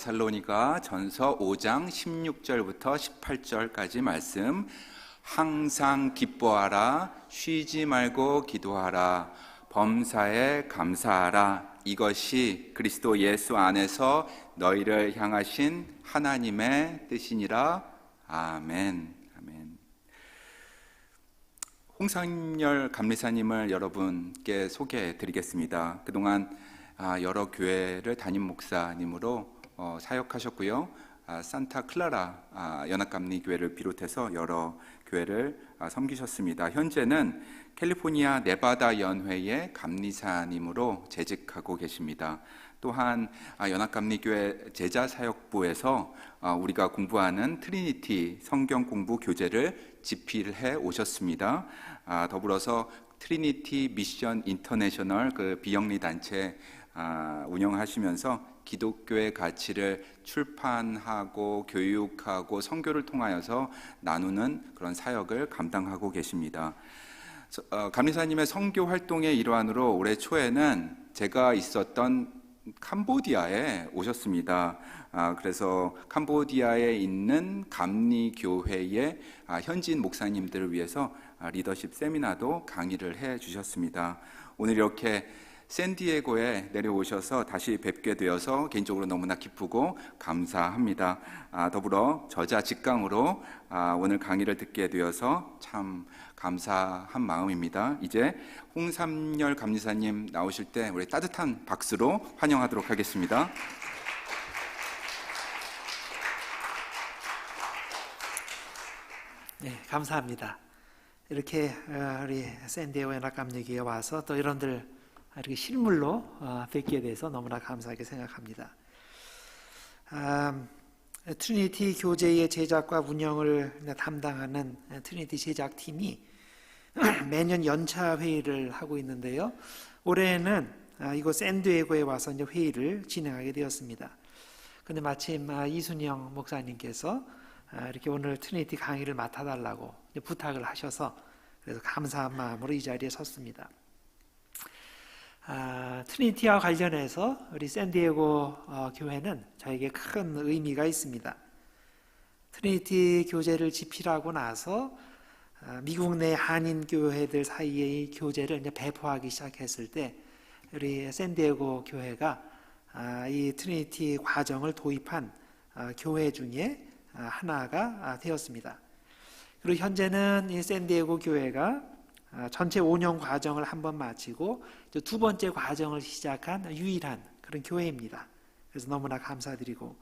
데살로니가 전서 5장 16절부터 18절까지 말씀. 항상 기뻐하라, 쉬지 말고 기도하라, 범사에 감사하라. 이것이 그리스도 예수 안에서 너희를 향하신 하나님의 뜻이니라. 아멘. 아멘. 홍상열 감리사님을 여러분께 소개해 드리겠습니다. 그동안 여러 교회를 담임 목사님으로 사역하셨고요. 산타 클라라 연합감리교회를 비롯해서 여러 교회를 섬기셨습니다. 현재는 캘리포니아 네바다 연회의 감리사님으로 재직하고 계십니다. 또한 연합감리교회 제자사역부에서 우리가 공부하는 트리니티 성경 공부 교재를 집필해 오셨습니다. 더불어서 트리니티 미션 인터내셔널 비영리 단체 운영하시면서 기독교의 가치를 출판하고 교육하고 선교를 통하여서 나누는 그런 사역을 감당하고 계십니다. 감리사님의 선교 활동의 일환으로 올해 초에는 제가 있었던 캄보디아에 오셨습니다. 그래서 캄보디아에 있는 감리교회의 현지인 목사님들을 위해서 리더십 세미나도 강의를 해 주셨습니다. 오늘 이렇게 샌디에고에 내려오셔서 다시 뵙게 되어서 개인적으로 너무나 기쁘고 감사합니다. 더불어 저자 직강으로 오늘 강의를 듣게 되어서 참 감사한 마음입니다. 이제 홍삼열 감리사님 나오실 때 우리 따뜻한 박수로 환영하도록 하겠습니다. 네, 감사합니다. 이렇게 우리 샌디에고 연합감리교회에 와서 또 여러분들 이렇게 실물로 뵙게 돼서 너무나 감사하게 생각합니다. 트리니티 교재의 제작과 운영을 담당하는 트리니티 제작팀이 매년 연차 회의를 하고 있는데요. 올해는 이곳 샌디에고에 와서 이제 회의를 진행하게 되었습니다. 그런데 마침 이순영 목사님께서 이렇게 오늘 트리니티 강의를 맡아달라고 부탁을 하셔서 그래서 감사한 마음으로 이 자리에 섰습니다. 트리니티와 관련해서 우리 샌디에고 교회는 저에게 큰 의미가 있습니다. 트리니티 교재를 집필하고 나서 미국 내 한인 교회들 사이의 교재를 이제 배포하기 시작했을 때 우리 샌디에고 교회가 이 트리니티 과정을 도입한 교회 중에 하나가 되었습니다. 그리고 현재는 이 샌디에고 교회가 전체 5년 과정을 한번 마치고 두 번째 과정을 시작한 유일한 그런 교회입니다. 그래서 너무나 감사드리고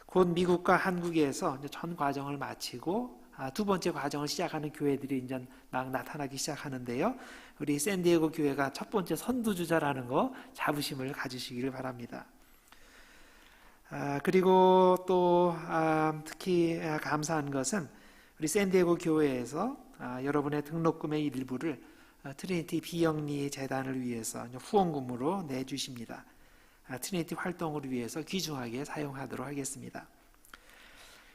곧 미국과 한국에서 전 과정을 마치고 두 번째 과정을 시작하는 교회들이 이제 막 나타나기 시작하는데요. 우리 샌디에고 교회가 첫 번째 선두주자라는 거 자부심을 가지시기를 바랍니다. 그리고 또 특히 감사한 것은 우리 샌디에고 교회에서 여러분의 등록금의 일부를 트리니티 비영리 재단을 위해서 후원금으로 내주십니다. 트리니티 활동을 위해서 귀중하게 사용하도록 하겠습니다.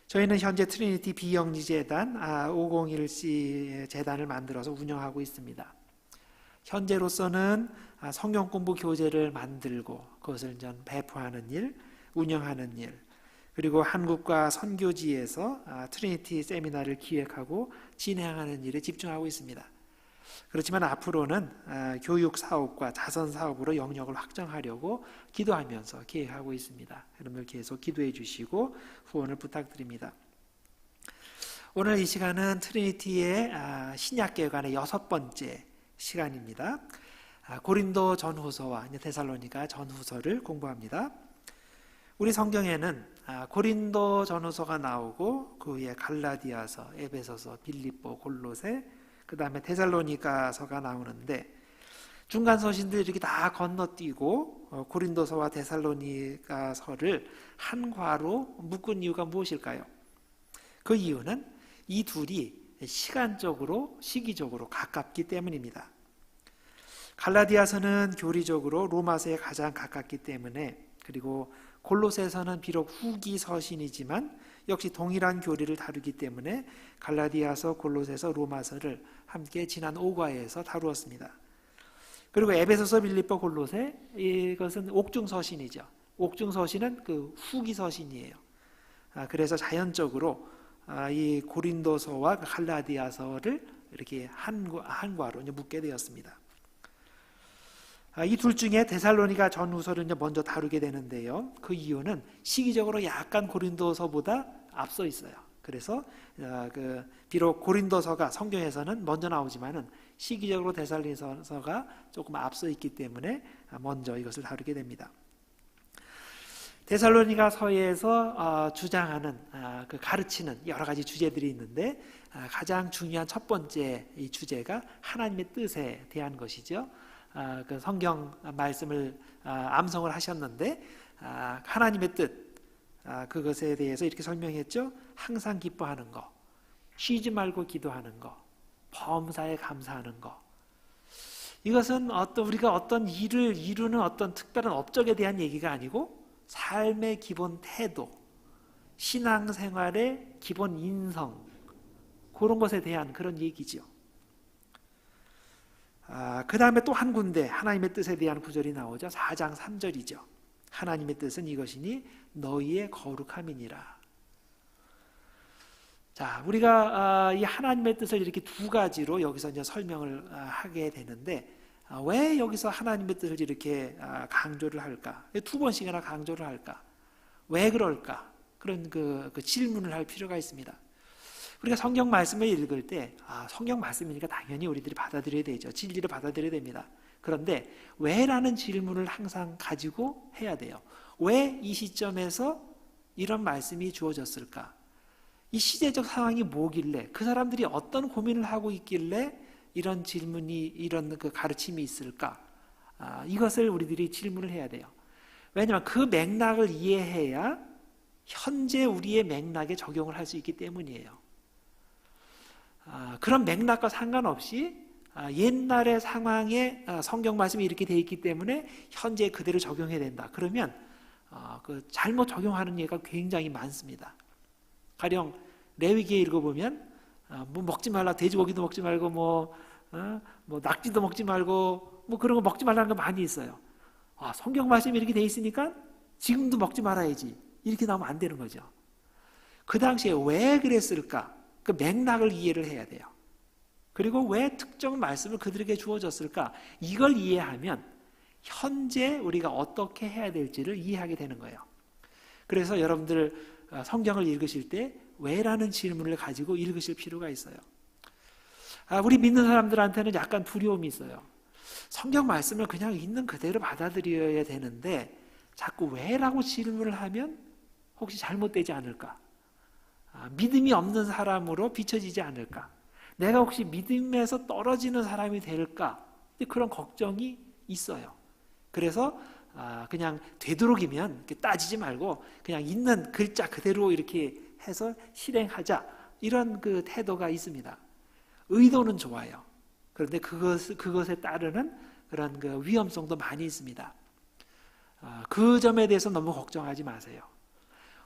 저희는 현재 트리니티 비영리 재단 501C 재단을 만들어서 운영하고 있습니다. 현재로서는 성경 공부 교재를 만들고 그것을 배포하는 일, 운영하는 일, 그리고 한국과 선교지에서 트리니티 세미나를 기획하고 진행하는 일에 집중하고 있습니다. 그렇지만 앞으로는 교육 사업과 자선 사업으로 영역을 확장하려고 기도하면서 계획하고 있습니다. 여러분들 계속 기도해 주시고 후원을 부탁드립니다. 오늘 이 시간은 트리니티의 신약계관의 6번째 시간입니다. 고린도 전후서와 데살로니가 전후서를 공부합니다. 우리 성경에는 고린도 전후서가 나오고 그 위에 갈라디아서, 에베소서, 빌립보, 골로새, 그 다음에 데살로니가서가 나오는데 중간 서신들 이렇게 다 건너뛰고 고린도서와 데살로니가서를 한 과로 묶은 이유가 무엇일까요? 그 이유는 이 둘이 시간적으로, 시기적으로 가깝기 때문입니다. 갈라디아서는 교리적으로 로마서에 가장 가깝기 때문에, 그리고 골로새서는 비록 후기 서신이지만 역시 동일한 교리를 다루기 때문에 갈라디아서, 골로새서, 로마서를 함께 지난 5과에서 다루었습니다. 그리고 에베소서, 빌립보, 골로새, 이것은 옥중 서신이죠. 옥중서신은 그 후기서신이에요. 그래서 자연적으로 이 고린도서와 갈라디아서를 이렇게 한과로 묶게 되었습니다. 이 둘 중에 데살로니가 전후서를 먼저 다루게 되는데요. 그 이유는 시기적으로 약간 고린도서보다 앞서 있어요. 그래서 비록 고린도서가 성경에서는 먼저 나오지만은 시기적으로 데살로니가서가 조금 앞서 있기 때문에 먼저 이것을 다루게 됩니다. 데살로니가서에서 주장하는 가르치는 여러 가지 주제들이 있는데 가장 중요한 첫 번째 이 주제가 하나님의 뜻에 대한 것이죠. 그 성경 말씀을 암송을 하셨는데 하나님의 뜻 그것에 대해서 이렇게 설명했죠. 항상 기뻐하는 거, 쉬지 말고 기도하는 거, 범사에 감사하는 거. 이것은 우리가 어떤 일을 이루는 어떤 특별한 업적에 대한 얘기가 아니고 삶의 기본 태도, 신앙생활의 기본 인성, 그런 것에 대한 그런 얘기죠. 그 다음에 또 한 군데 하나님의 뜻에 대한 구절이 나오죠. 4장 3절이죠. 하나님의 뜻은 이것이니 너희의 거룩함이니라. 자, 우리가 이 하나님의 뜻을 이렇게 두 가지로 여기서 이제 설명을 하게 되는데 왜 여기서 하나님의 뜻을 이렇게 강조를 할까? 두 번씩이나 강조를 할까? 왜 그럴까? 그런 그 질문을 할 필요가 있습니다. 우리가 성경 말씀을 읽을 때 성경 말씀이니까 당연히 우리들이 받아들여야 되죠. 진리를 받아들여야 됩니다. 그런데 왜라는 질문을 항상 가지고 해야 돼요. 왜 이 시점에서 이런 말씀이 주어졌을까? 이 시대적 상황이 뭐길래 그 사람들이 어떤 고민을 하고 있길래 이런 질문이 이런 그 가르침이 있을까? 이것을 우리들이 질문을 해야 돼요. 왜냐하면 그 맥락을 이해해야 현재 우리의 맥락에 적용을 할 수 있기 때문이에요. 그런 맥락과 상관없이 옛날의 상황에 성경 말씀이 이렇게 되어 있기 때문에 현재 그대로 적용해야 된다. 그러면 그 잘못 적용하는 예가 굉장히 많습니다. 가령 레위기에 읽어보면 뭐 먹지 말라, 돼지고기도 먹지 말고 뭐 낙지도 먹지 말고 뭐 그런 거 먹지 말라는 거 많이 있어요. 성경 말씀이 이렇게 되어 있으니까 지금도 먹지 말아야지, 이렇게 나오면 안 되는 거죠. 그 당시에 왜 그랬을까? 그 맥락을 이해를 해야 돼요. 그리고 왜 특정 말씀을 그들에게 주어졌을까? 이걸 이해하면 현재 우리가 어떻게 해야 될지를 이해하게 되는 거예요. 그래서 여러분들 성경을 읽으실 때 왜라는 질문을 가지고 읽으실 필요가 있어요. 우리 믿는 사람들한테는 약간 두려움이 있어요. 성경 말씀을 그냥 있는 그대로 받아들여야 되는데 자꾸 왜라고 질문을 하면 혹시 잘못되지 않을까? 믿음이 없는 사람으로 비춰지지 않을까? 내가 혹시 믿음에서 떨어지는 사람이 될까? 그런 걱정이 있어요. 그래서 그냥 되도록이면 이렇게 따지지 말고 그냥 있는 글자 그대로 이렇게 해서 실행하자, 이런 그 태도가 있습니다. 의도는 좋아요. 그런데 그것에 따르는 그런 그 위험성도 많이 있습니다. 그 점에 대해서 너무 걱정하지 마세요.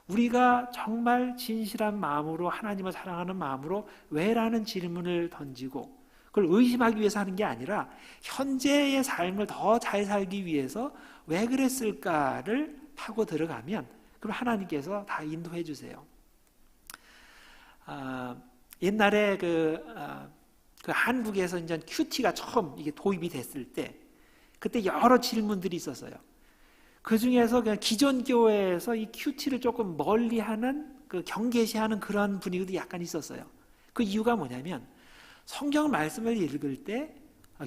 우리가 정말 진실한 마음으로 하나님을 사랑하는 마음으로 왜라는 질문을 던지고 그걸 의심하기 위해서 하는 게 아니라 현재의 삶을 더 잘 살기 위해서 왜 그랬을까를 파고 들어가면 그럼 하나님께서 다 인도해 주세요. 옛날에 그 한국에서 이제 큐티가 처음 이게 도입이 됐을 때 그때 여러 질문들이 있었어요. 그 중에서 그냥 기존 교회에서 이 큐티를 조금 멀리하는 그 경계시하는 그런 분위기도 약간 있었어요. 그 이유가 뭐냐면 성경 말씀을 읽을 때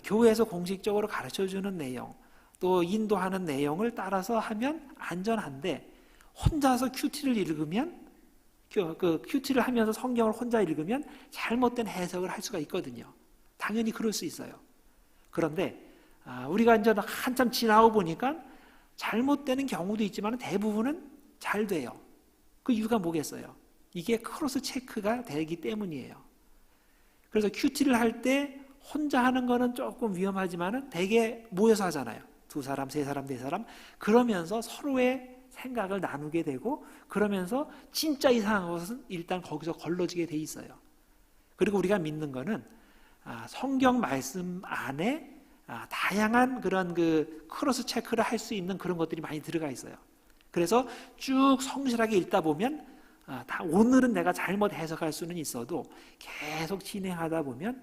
교회에서 공식적으로 가르쳐주는 내용 또 인도하는 내용을 따라서 하면 안전한데 혼자서 큐티를 읽으면 그 큐티를 하면서 성경을 혼자 읽으면 잘못된 해석을 할 수가 있거든요. 당연히 그럴 수 있어요. 그런데 우리가 이제 한참 지나고 보니까 잘못되는 경우도 있지만 대부분은 잘 돼요. 그 이유가 뭐겠어요? 이게 크로스 체크가 되기 때문이에요. 그래서 큐티를 할 때 혼자 하는 거는 조금 위험하지만 대개 모여서 하잖아요. 2사람, 3사람, 4사람. 그러면서 서로의 생각을 나누게 되고 그러면서 진짜 이상한 것은 일단 거기서 걸러지게 돼 있어요. 그리고 우리가 믿는 거는 성경 말씀 안에 다양한 그런 그 크로스 체크를 할 수 있는 그런 것들이 많이 들어가 있어요. 그래서 쭉 성실하게 읽다 보면 오늘은 내가 잘못 해석할 수는 있어도 계속 진행하다 보면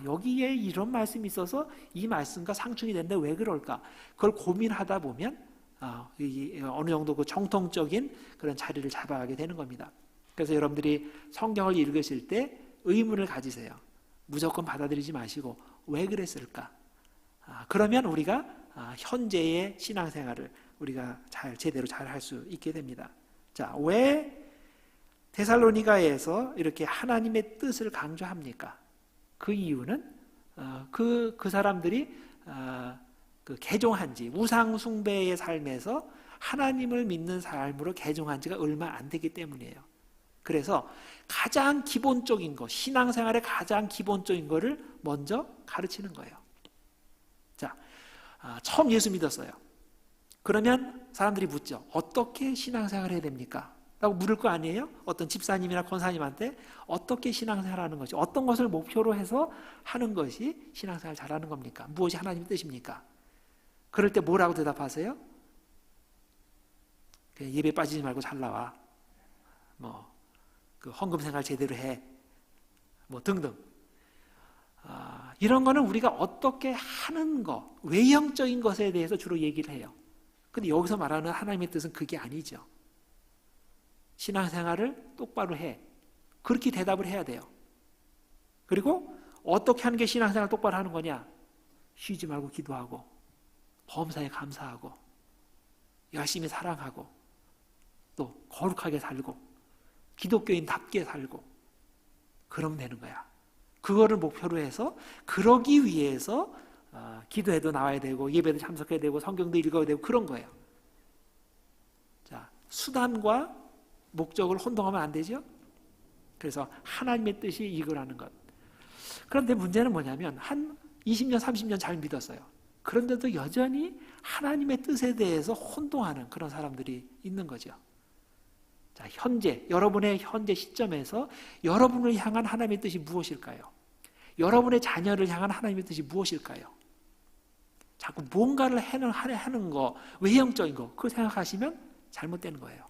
여기에 이런 말씀이 있어서 이 말씀과 상충이 되는데 왜 그럴까? 그걸 고민하다 보면 어느 정도 그 정통적인 그런 자리를 잡아가게 되는 겁니다. 그래서 여러분들이 성경을 읽으실 때 의문을 가지세요. 무조건 받아들이지 마시고 왜 그랬을까? 그러면 우리가 현재의 신앙생활을 우리가 제대로 잘 할 수 있게 됩니다. 자, 왜 데살로니가에서 이렇게 하나님의 뜻을 강조합니까? 그 이유는 그 사람들이 그 개종한 지, 우상 숭배의 삶에서 하나님을 믿는 삶으로 개종한 지가 얼마 안 되기 때문이에요. 그래서 가장 기본적인 거, 신앙생활의 가장 기본적인 거를 먼저 가르치는 거예요. 자, 처음 예수 믿었어요. 그러면 사람들이 묻죠. 어떻게 신앙생활을 해야 됩니까? 라고 물을 거 아니에요? 어떤 집사님이나 권사님한테 어떻게 신앙생활을 하는 것이, 어떤 것을 목표로 해서 하는 것이 신앙생활을 잘하는 겁니까? 무엇이 하나님의 뜻입니까? 그럴 때 뭐라고 대답하세요? 예배 빠지지 말고 잘 나와. 그 헌금생활 제대로 해. 등등. 이런 거는 우리가 어떻게 하는 거, 외형적인 것에 대해서 주로 얘기를 해요. 근데 여기서 말하는 하나님의 뜻은 그게 아니죠. 신앙생활을 똑바로 해. 그렇게 대답을 해야 돼요. 그리고 어떻게 하는 게 신앙생활 똑바로 하는 거냐? 쉬지 말고 기도하고, 범사에 감사하고, 열심히 사랑하고, 또 거룩하게 살고, 기독교인답게 살고, 그러면 되는 거야. 그거를 목표로 해서, 그러기 위해서 기도회도 나와야 되고, 예배도 참석해야 되고, 성경도 읽어야 되고, 그런 거예요. 자, 수단과 목적을 혼동하면 안 되죠? 그래서 하나님의 뜻이 이거라는 것. 그런데 문제는 뭐냐면 한 20년, 30년 잘 믿었어요. 그런데도 여전히 하나님의 뜻에 대해서 혼동하는 그런 사람들이 있는 거죠. 자, 여러분의 현재 시점에서 여러분을 향한 하나님의 뜻이 무엇일까요? 여러분의 자녀를 향한 하나님의 뜻이 무엇일까요? 자꾸 뭔가를 하는 거, 외형적인 거, 그거 생각하시면 잘못되는 거예요.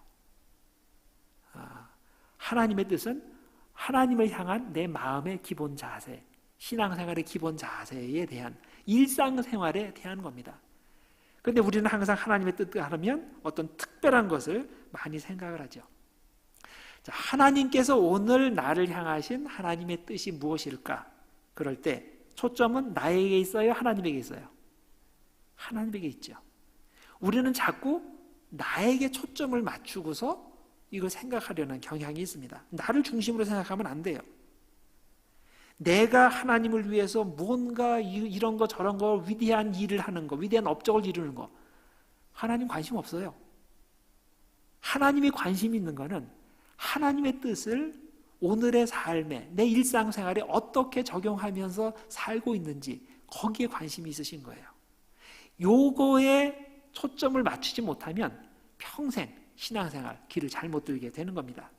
하나님의 뜻은 하나님을 향한 내 마음의 기본 자세, 신앙생활의 기본 자세에 대한, 일상생활에 대한 겁니다. 그런데 우리는 항상 하나님의 뜻을 하면 어떤 특별한 것을 많이 생각을 하죠. 자, 하나님께서 오늘 나를 향하신 하나님의 뜻이 무엇일까? 그럴 때 초점은 나에게 있어요? 하나님에게 있어요? 하나님에게 있죠. 우리는 자꾸 나에게 초점을 맞추고서 이걸 생각하려는 경향이 있습니다. 나를 중심으로 생각하면 안 돼요. 내가 하나님을 위해서 뭔가 이런 거 저런 거 위대한 일을 하는 거, 위대한 업적을 이루는 거, 하나님 관심 없어요. 하나님이 관심 있는 거는 하나님의 뜻을 오늘의 삶에, 내 일상생활에 어떻게 적용하면서 살고 있는지, 거기에 관심이 있으신 거예요. 요거에 초점을 맞추지 못하면 평생 신앙생활 길을 잘못 들게 되는 겁니다.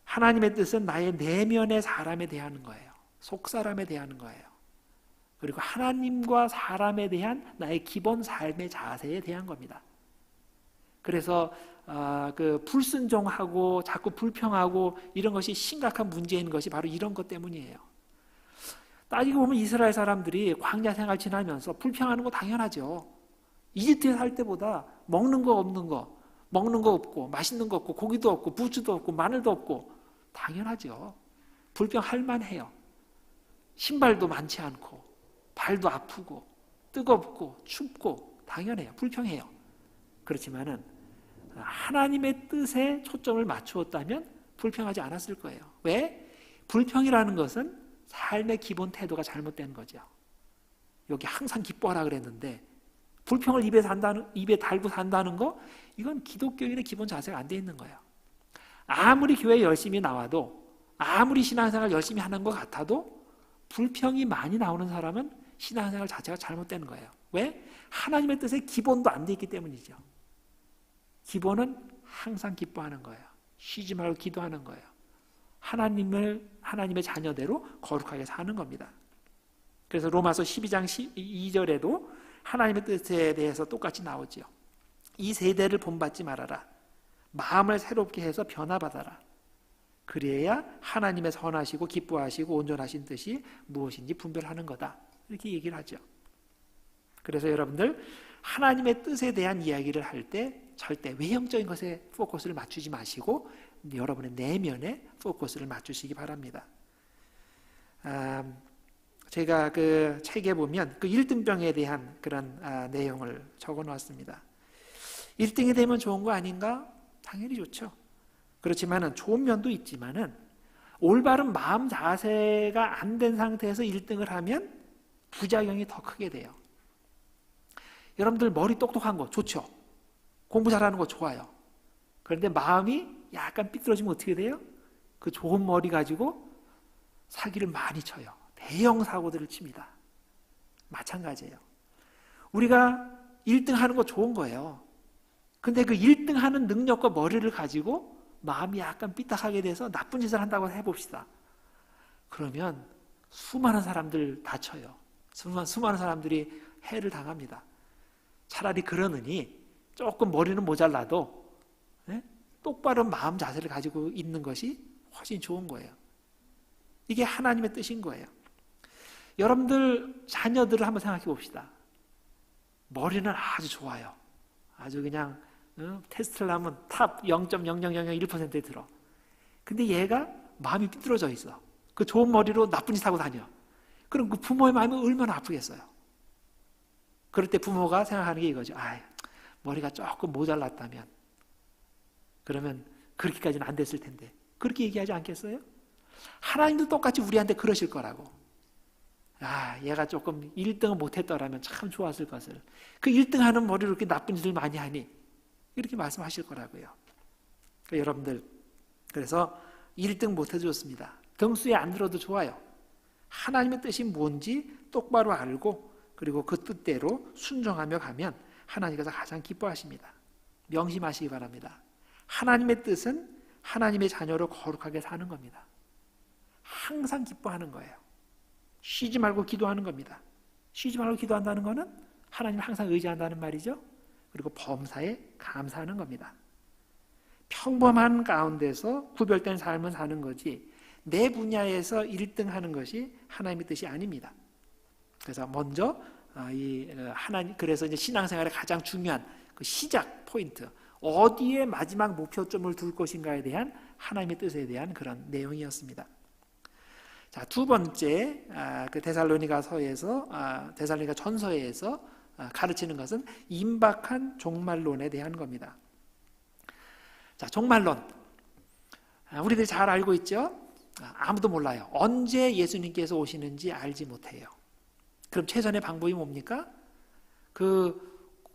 하나님의 뜻은 나의 내면의 사람에 대한 거예요. 속사람에 대한 거예요. 그리고 하나님과 사람에 대한 나의 기본 삶의 자세에 대한 겁니다. 그래서 그 불순종하고 자꾸 불평하고 이런 것이 심각한 문제인 것이 바로 이런 것 때문이에요. 따지고 보면 이스라엘 사람들이 광야 생활 지나면서 불평하는 거 당연하죠. 이집트에 살 때보다 먹는 거 없고, 맛있는 거 없고, 고기도 없고, 부추도 없고, 마늘도 없고, 당연하죠. 불평할 만해요. 신발도 많지 않고, 발도 아프고, 뜨겁고, 춥고, 당연해요. 불평해요. 그렇지만은 하나님의 뜻에 초점을 맞추었다면 불평하지 않았을 거예요. 왜? 불평이라는 것은 삶의 기본 태도가 잘못된 거죠. 여기 항상 기뻐하라 그랬는데 불평을 입에 달고 산다는 거, 이건 기독교인의 기본 자세가 안 돼 있는 거예요. 아무리 교회에 열심히 나와도, 아무리 신앙생활 열심히 하는 것 같아도 불평이 많이 나오는 사람은 신앙생활 자체가 잘못된 거예요. 왜? 하나님의 뜻의 기본도 안 돼 있기 때문이죠. 기본은 항상 기뻐하는 거예요. 쉬지 말고 기도하는 거예요. 하나님의 자녀대로 거룩하게 사는 겁니다. 그래서 로마서 12장 2절에도 하나님의 뜻에 대해서 똑같이 나오죠. 이 세대를 본받지 말아라. 마음을 새롭게 해서 변화받아라. 그래야 하나님의 선하시고 기뻐하시고 온전하신 뜻이 무엇인지 분별하는 거다. 이렇게 얘기를 하죠. 그래서 여러분들 하나님의 뜻에 대한 이야기를 할 때 절대 외형적인 것에 포커스를 맞추지 마시고 여러분의 내면에 포커스를 맞추시기 바랍니다. 제가 그 책에 보면 그 1등병에 대한 그런 내용을 적어 놓았습니다. 1등이 되면 좋은 거 아닌가? 당연히 좋죠. 그렇지만은 좋은 면도 있지만은 올바른 마음 자세가 안 된 상태에서 1등을 하면 부작용이 더 크게 돼요. 여러분들 머리 똑똑한 거 좋죠? 공부 잘하는 거 좋아요. 그런데 마음이 약간 삐뚤어지면 어떻게 돼요? 그 좋은 머리 가지고 사기를 많이 쳐요. 대형 사고들을 칩니다. 마찬가지예요. 우리가 1등 하는 거 좋은 거예요. 근데 그 1등 하는 능력과 머리를 가지고 마음이 약간 삐딱하게 돼서 나쁜 짓을 한다고 해봅시다. 그러면 수많은 사람들 다쳐요. 수많은 사람들이 해를 당합니다. 차라리 그러느니 조금 머리는 모자라도 똑바른 마음 자세를 가지고 있는 것이 훨씬 좋은 거예요. 이게 하나님의 뜻인 거예요. 여러분들 자녀들을 한번 생각해 봅시다. 머리는 아주 좋아요. 아주 그냥 테스트를 하면 탑 0.00001%에 들어. 근데 얘가 마음이 삐뚤어져 있어. 그 좋은 머리로 나쁜 짓 하고 다녀. 그럼 그 부모의 마음이 얼마나 아프겠어요. 그럴 때 부모가 생각하는 게 이거죠. 머리가 조금 모자랐다면 그러면 그렇게까지는 안 됐을 텐데. 그렇게 얘기하지 않겠어요? 하나님도 똑같이 우리한테 그러실 거라고. 얘가 조금 1등을 못했더라면 참 좋았을 것을. 그 1등 하는 머리로 이렇게 나쁜 짓을 많이 하니 이렇게 말씀하실 거라고요. 그러니까 여러분들 그래서 1등 못해도 좋습니다. 등수에 안 들어도 좋아요. 하나님의 뜻이 뭔지 똑바로 알고 그리고 그 뜻대로 순종하며 가면 하나님께서 가장 기뻐하십니다. 명심하시기 바랍니다. 하나님의 뜻은 하나님의 자녀로 거룩하게 사는 겁니다. 항상 기뻐하는 거예요. 쉬지 말고 기도하는 겁니다. 쉬지 말고 기도한다는 것은 하나님을 항상 의지한다는 말이죠. 그리고 범사에 감사하는 겁니다. 평범한 가운데서 구별된 삶을 사는 거지 내 분야에서 1등 하는 것이 하나님의 뜻이 아닙니다. 그래서 먼저 그래서 이제 신앙생활의 가장 중요한 그 시작 포인트, 어디에 마지막 목표점을 둘 것인가에 대한 하나님의 뜻에 대한 그런 내용이었습니다. 자, 두 번째 그 데살로니가 전서에서 가르치는 것은 임박한 종말론에 대한 겁니다. 자, 종말론 우리들이 잘 알고 있죠? 아무도 몰라요. 언제 예수님께서 오시는지 알지 못해요. 그럼 최선의 방법이 뭡니까?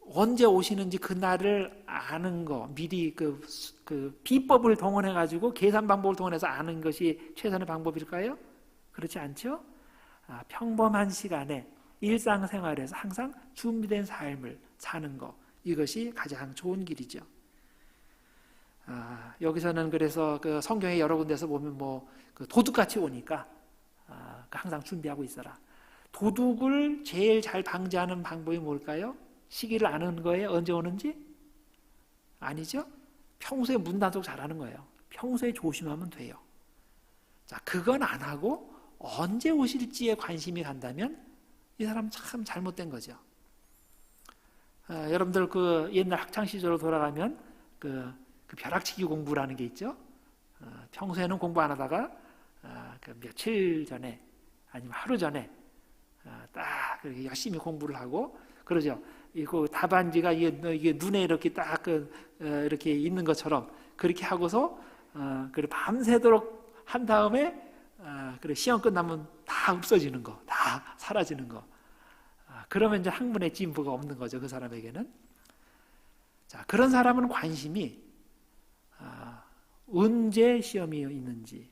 언제 오시는지 그날을 아는 거, 미리 그 비법을 동원해 가지고 계산 방법을 동원해서 아는 것이 최선의 방법일까요? 그렇지 않죠? 평범한 시간에 일상생활에서 항상 준비된 삶을 사는 거, 이것이 가장 좋은 길이죠. 여기서는 그래서 그 성경에 여러 군데서 보면 그 도둑같이 오니까 항상 준비하고 있어라. 도둑을 제일 잘 방지하는 방법이 뭘까요? 시기를 아는 거예요? 언제 오는지? 아니죠? 평소에 문단속 잘하는 거예요. 평소에 조심하면 돼요. 자, 그건 안 하고 언제 오실지에 관심이 간다면 이 사람 참 잘못된 거죠. 여러분들 그 옛날 학창 시절로 돌아가면 그 벼락치기 공부라는 게 있죠. 평소에는 공부 안 하다가 그 며칠 전에 아니면 하루 전에 딱 열심히 공부를 하고 그러죠. 이거 답안지가 이게 눈에 이렇게 딱 이렇게 있는 것처럼 그렇게 하고서 그래 밤새도록 한 다음에 그래 시험 끝나면 다 없어지는 거, 다 사라지는 거. 그러면 이제 학문에 진부가 없는 거죠. 그 사람에게는. 자, 그런 사람은 관심이 언제 시험이 있는지,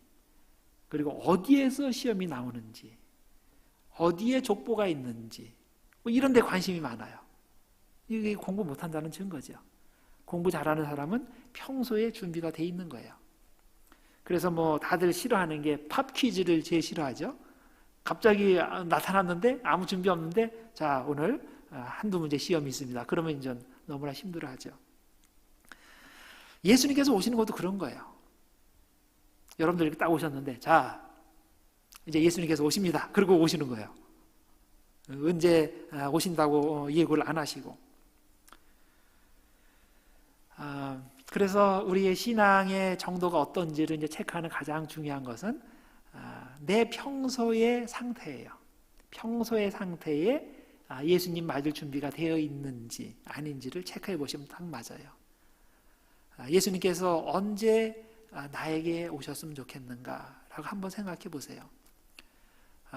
그리고 어디에서 시험이 나오는지, 어디에 족보가 있는지, 이런 데 관심이 많아요. 이게 공부 못한다는 증거죠. 공부 잘하는 사람은 평소에 준비가 돼 있는 거예요. 그래서 다들 싫어하는 게 팝 퀴즈를 제일 싫어하죠. 갑자기 나타났는데 아무 준비 없는데 자, 오늘 한두 문제 시험이 있습니다. 그러면 이제 너무나 힘들어하죠. 예수님께서 오시는 것도 그런 거예요. 여러분들 이렇게 딱 오셨는데, 자, 이제 예수님께서 오십니다. 그리고 오시는 거예요. 언제 오신다고 예고를 안 하시고. 그래서 우리의 신앙의 정도가 어떤지를 이제 체크하는 가장 중요한 것은 내 평소의 상태예요. 평소의 상태에 예수님 맞을 준비가 되어 있는지 아닌지를 체크해 보시면 딱 맞아요. 예수님께서 언제 나에게 오셨으면 좋겠는가라고 한번 생각해 보세요.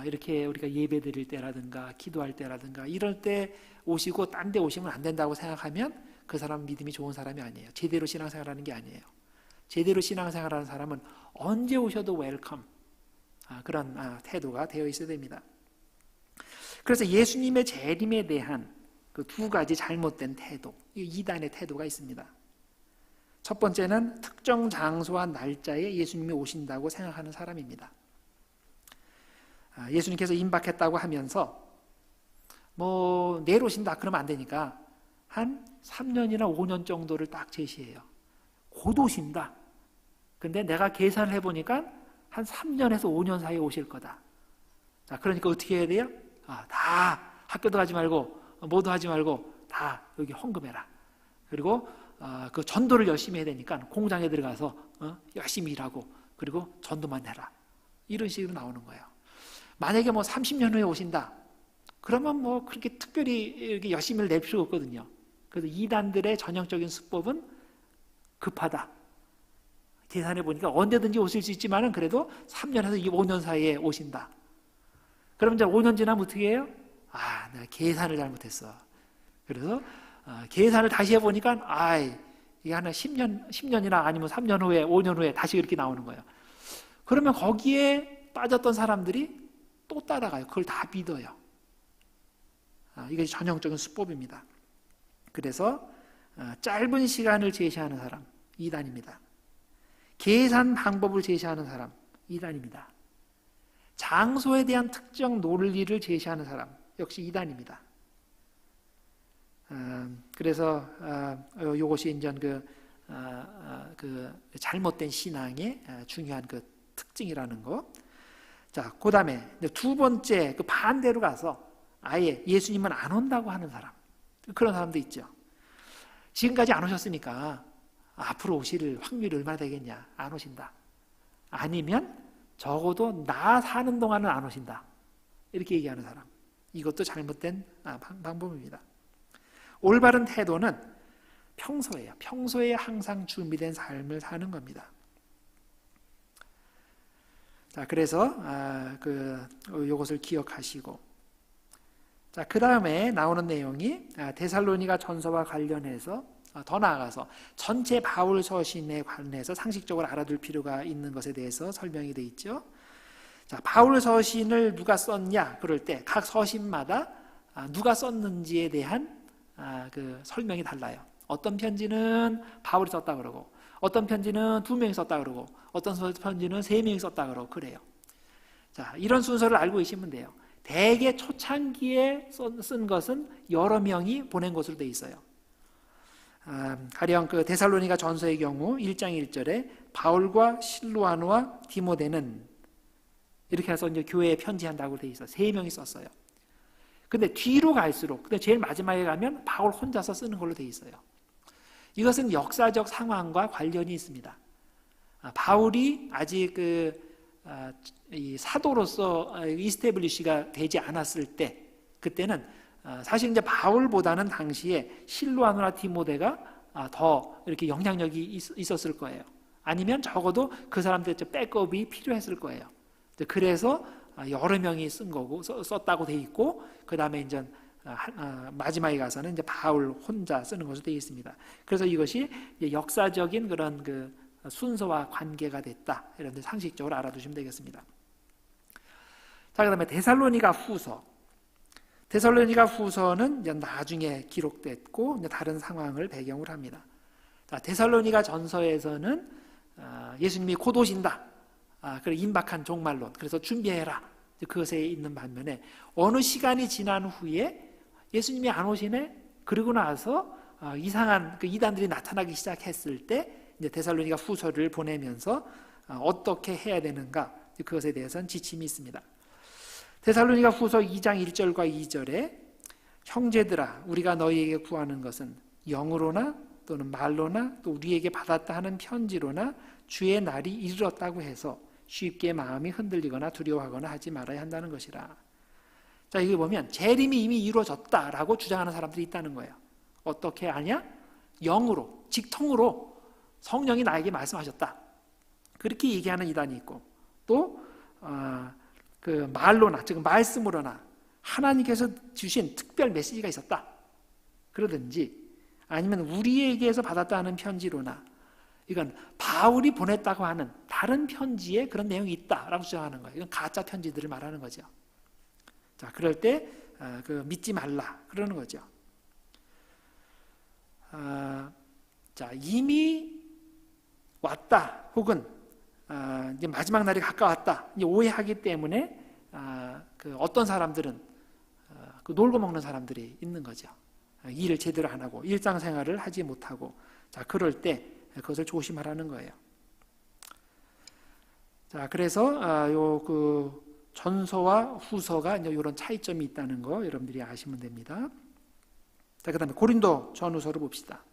이렇게 우리가 예배 드릴 때라든가 기도할 때라든가 이럴 때 오시고 딴 데 오시면 안 된다고 생각하면 그 사람은 믿음이 좋은 사람이 아니에요. 제대로 신앙생활하는 게 아니에요. 제대로 신앙생활하는 사람은 언제 오셔도 웰컴, 그런 태도가 되어 있어야 됩니다. 그래서 예수님의 재림에 대한 그 두 가지 잘못된 태도, 이단의 태도가 있습니다. 첫 번째는 특정 장소와 날짜에 예수님이 오신다고 생각하는 사람입니다. 예수님께서 임박했다고 하면서 내일 오신다 그러면 안 되니까 한 3년이나 5년 정도를 딱 제시해요. 곧 오신다. 근데 내가 계산을 해보니까 한 3년에서 5년 사이에 오실 거다. 자, 그러니까 어떻게 해야 돼요? 다 학교도 가지 말고 뭐도 하지 말고 다 여기 헌금해라. 그리고 그 전도를 열심히 해야 되니까 공장에 들어가서 열심히 일하고 그리고 전도만 해라. 이런 식으로 나오는 거예요. 만약에 30년 후에 오신다. 그러면 그렇게 특별히 이렇게 열심히 낼 필요가 없거든요. 그래서 이단들의 전형적인 수법은 급하다. 계산해 보니까 언제든지 오실 수 있지만은 그래도 3년에서 5년 사이에 오신다. 그럼 이제 5년 지나면 어떻게 해요? 내가 계산을 잘못했어. 그래서 계산을 다시 해보니까 이게 하나 10년이나 아니면 3년 후에 5년 후에 다시 이렇게 나오는 거예요. 그러면 거기에 빠졌던 사람들이 또 따라가요. 그걸 다 믿어요. 이게 전형적인 수법입니다. 그래서 짧은 시간을 제시하는 사람, 이단입니다. 계산 방법을 제시하는 사람, 이단입니다. 장소에 대한 특정 논리를 제시하는 사람, 역시 이단입니다. 그래서 이것이 이제 그 잘못된 신앙의 중요한 그 특징이라는 거. 자, 그 다음에 두 번째 그 반대로 가서 아예 예수님은 안 온다고 하는 사람, 그런 사람도 있죠. 지금까지 안 오셨으니까 앞으로 오실 확률이 얼마나 되겠냐? 안 오신다. 아니면 적어도 나 사는 동안은 안 오신다. 이렇게 얘기하는 사람. 이것도 잘못된 방법입니다. 올바른 태도는 평소에요. 평소에 항상 준비된 삶을 사는 겁니다. 자, 그래서 요것을 기억하시고, 자, 그 다음에 나오는 내용이 데살로니가 전서와 관련해서 더 나아가서 전체 바울 서신에 관해서 상식적으로 알아둘 필요가 있는 것에 대해서 설명이 되어 있죠. 자, 바울 서신을 누가 썼냐 그럴 때 각 서신마다 누가 썼는지에 대한 그 설명이 달라요. 어떤 편지는 바울이 썼다 그러고, 어떤 편지는 2명이 썼다 그러고, 어떤 편지는 3명이 썼다 그러고 그래요. 자, 이런 순서를 알고 계시면 돼요. 대개 초창기에 쓴 것은 여러 명이 보낸 것으로 되어 있어요. 가령 그 데살로니가 전서의 경우 1장 1절에 바울과 실로아노와 디모데는 이렇게 해서 이제 교회에 편지한다고 되어 있어요. 3명이 썼어요. 근데 뒤로 갈수록, 근데 제일 마지막에 가면 바울 혼자서 쓰는 걸로 되어 있어요. 이것은 역사적 상황과 관련이 있습니다. 바울이 아직 이 사도로서 이스태블리시가 되지 않았을 때, 그때는 사실 이제 바울보다는 당시에 실로아노나 디모데가 더 이렇게 영향력이 있었을 거예요. 아니면 적어도 그 사람들 백업이 필요했을 거예요. 그래서 여러 명이 쓴 거고 썼다고 돼 있고, 그 다음에 이제 마지막에 가서는 이제 바울 혼자 쓰는 것으로 되어 있습니다. 그래서 이것이 역사적인 그런 그 순서와 관계가 됐다. 이런 데 상식적으로 알아두시면 되겠습니다. 자, 그 다음에 데살로니가 후서. 데살로니가 후서는 이제 나중에 기록됐고 이제 다른 상황을 배경으로 합니다. 자, 데살로니가 전서에서는 예수님이 곧 오신다. 그래 임박한 종말론. 그래서 준비해라. 그것에 있는 반면에 어느 시간이 지난 후에 예수님이 안 오시네. 그러고 나서 이상한 그 이단들이 나타나기 시작했을 때 이제 데살로니가 후서를 보내면서 어떻게 해야 되는가 그것에 대해서는 지침이 있습니다. 데살로니가 후서 2장 1절과 2절에 형제들아 우리가 너희에게 구하는 것은 영으로나 또는 말로나 또 우리에게 받았다 하는 편지로나 주의 날이 이르렀다고 해서 쉽게 마음이 흔들리거나 두려워하거나 하지 말아야 한다는 것이라. 자, 여기 보면 재림이 이미 이루어졌다라고 주장하는 사람들이 있다는 거예요. 어떻게 아냐? 영으로, 직통으로 성령이 나에게 말씀하셨다. 그렇게 얘기하는 이단이 있고 또 그 말로나, 즉 말씀으로나 하나님께서 주신 특별 메시지가 있었다. 그러든지 아니면 우리에게서 받았다 하는 편지로나 이건 바울이 보냈다고 하는 다른 편지에 그런 내용이 있다라고 주장하는 거예요. 이건 가짜 편지들을 말하는 거죠. 자, 그럴 때 믿지 말라 그러는 거죠. 자, 이미 왔다 혹은 이제 마지막 날이 가까웠다 이제 오해하기 때문에 그 어떤 사람들은 그 놀고 먹는 사람들이 있는 거죠. 일을 제대로 안 하고 일상생활을 하지 못하고 자 그럴 때 그것을 조심하라는 거예요. 자 그래서 요 그 전서와 후서가 이제 이런 차이점이 있다는 거 여러분들이 아시면 됩니다. 자 그다음에 고린도 전후서를 봅시다.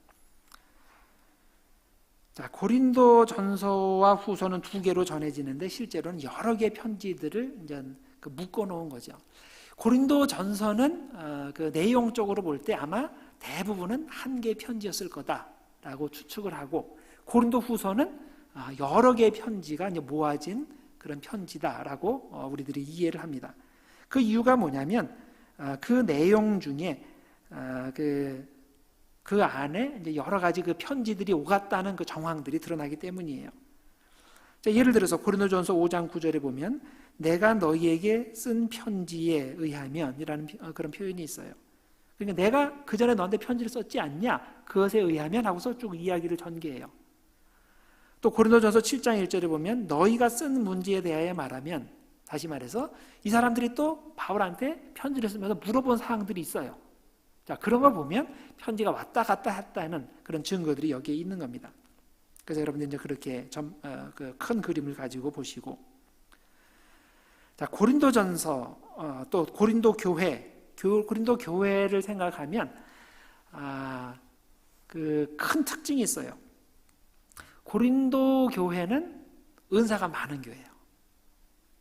자 고린도 전서와 후서는 두 개로 전해지는데 실제로는 여러 개의 편지들을 이제 그 묶어 놓은 거죠. 고린도 전서는 그 내용적으로 볼 때 아마 대부분은 한 개의 편지였을 거다라고 추측을 하고 고린도 후서는 여러 개의 편지가 이제 모아진 그런 편지다라고 우리들이 이해를 합니다. 그 이유가 뭐냐면 그 내용 중에 그 안에 이제 여러 가지 그 편지들이 오갔다는 그 정황들이 드러나기 때문이에요. 자, 예를 들어서 고린도전서 5장 9절에 보면 내가 너희에게 쓴 편지에 의하면이라는 그런 표현이 있어요. 그러니까 내가 그 전에 너한테 편지를 썼지 않냐? 그것에 의하면 하고서 쭉 이야기를 전개해요. 또 고린도전서 7장 1절에 보면 너희가 쓴 문제에 대하여 말하면 다시 말해서 이 사람들이 또 바울한테 편지를 쓰면서 물어본 사항들이 있어요. 자, 그런 걸 보면 편지가 왔다 갔다 했다는 그런 증거들이 여기에 있는 겁니다. 그래서 여러분들 이제 그렇게 그 큰 그림을 가지고 보시고 자, 고린도전서 또 고린도 교회를 생각하면 그 큰 특징이 있어요. 고린도 교회는 은사가 많은 교회예요.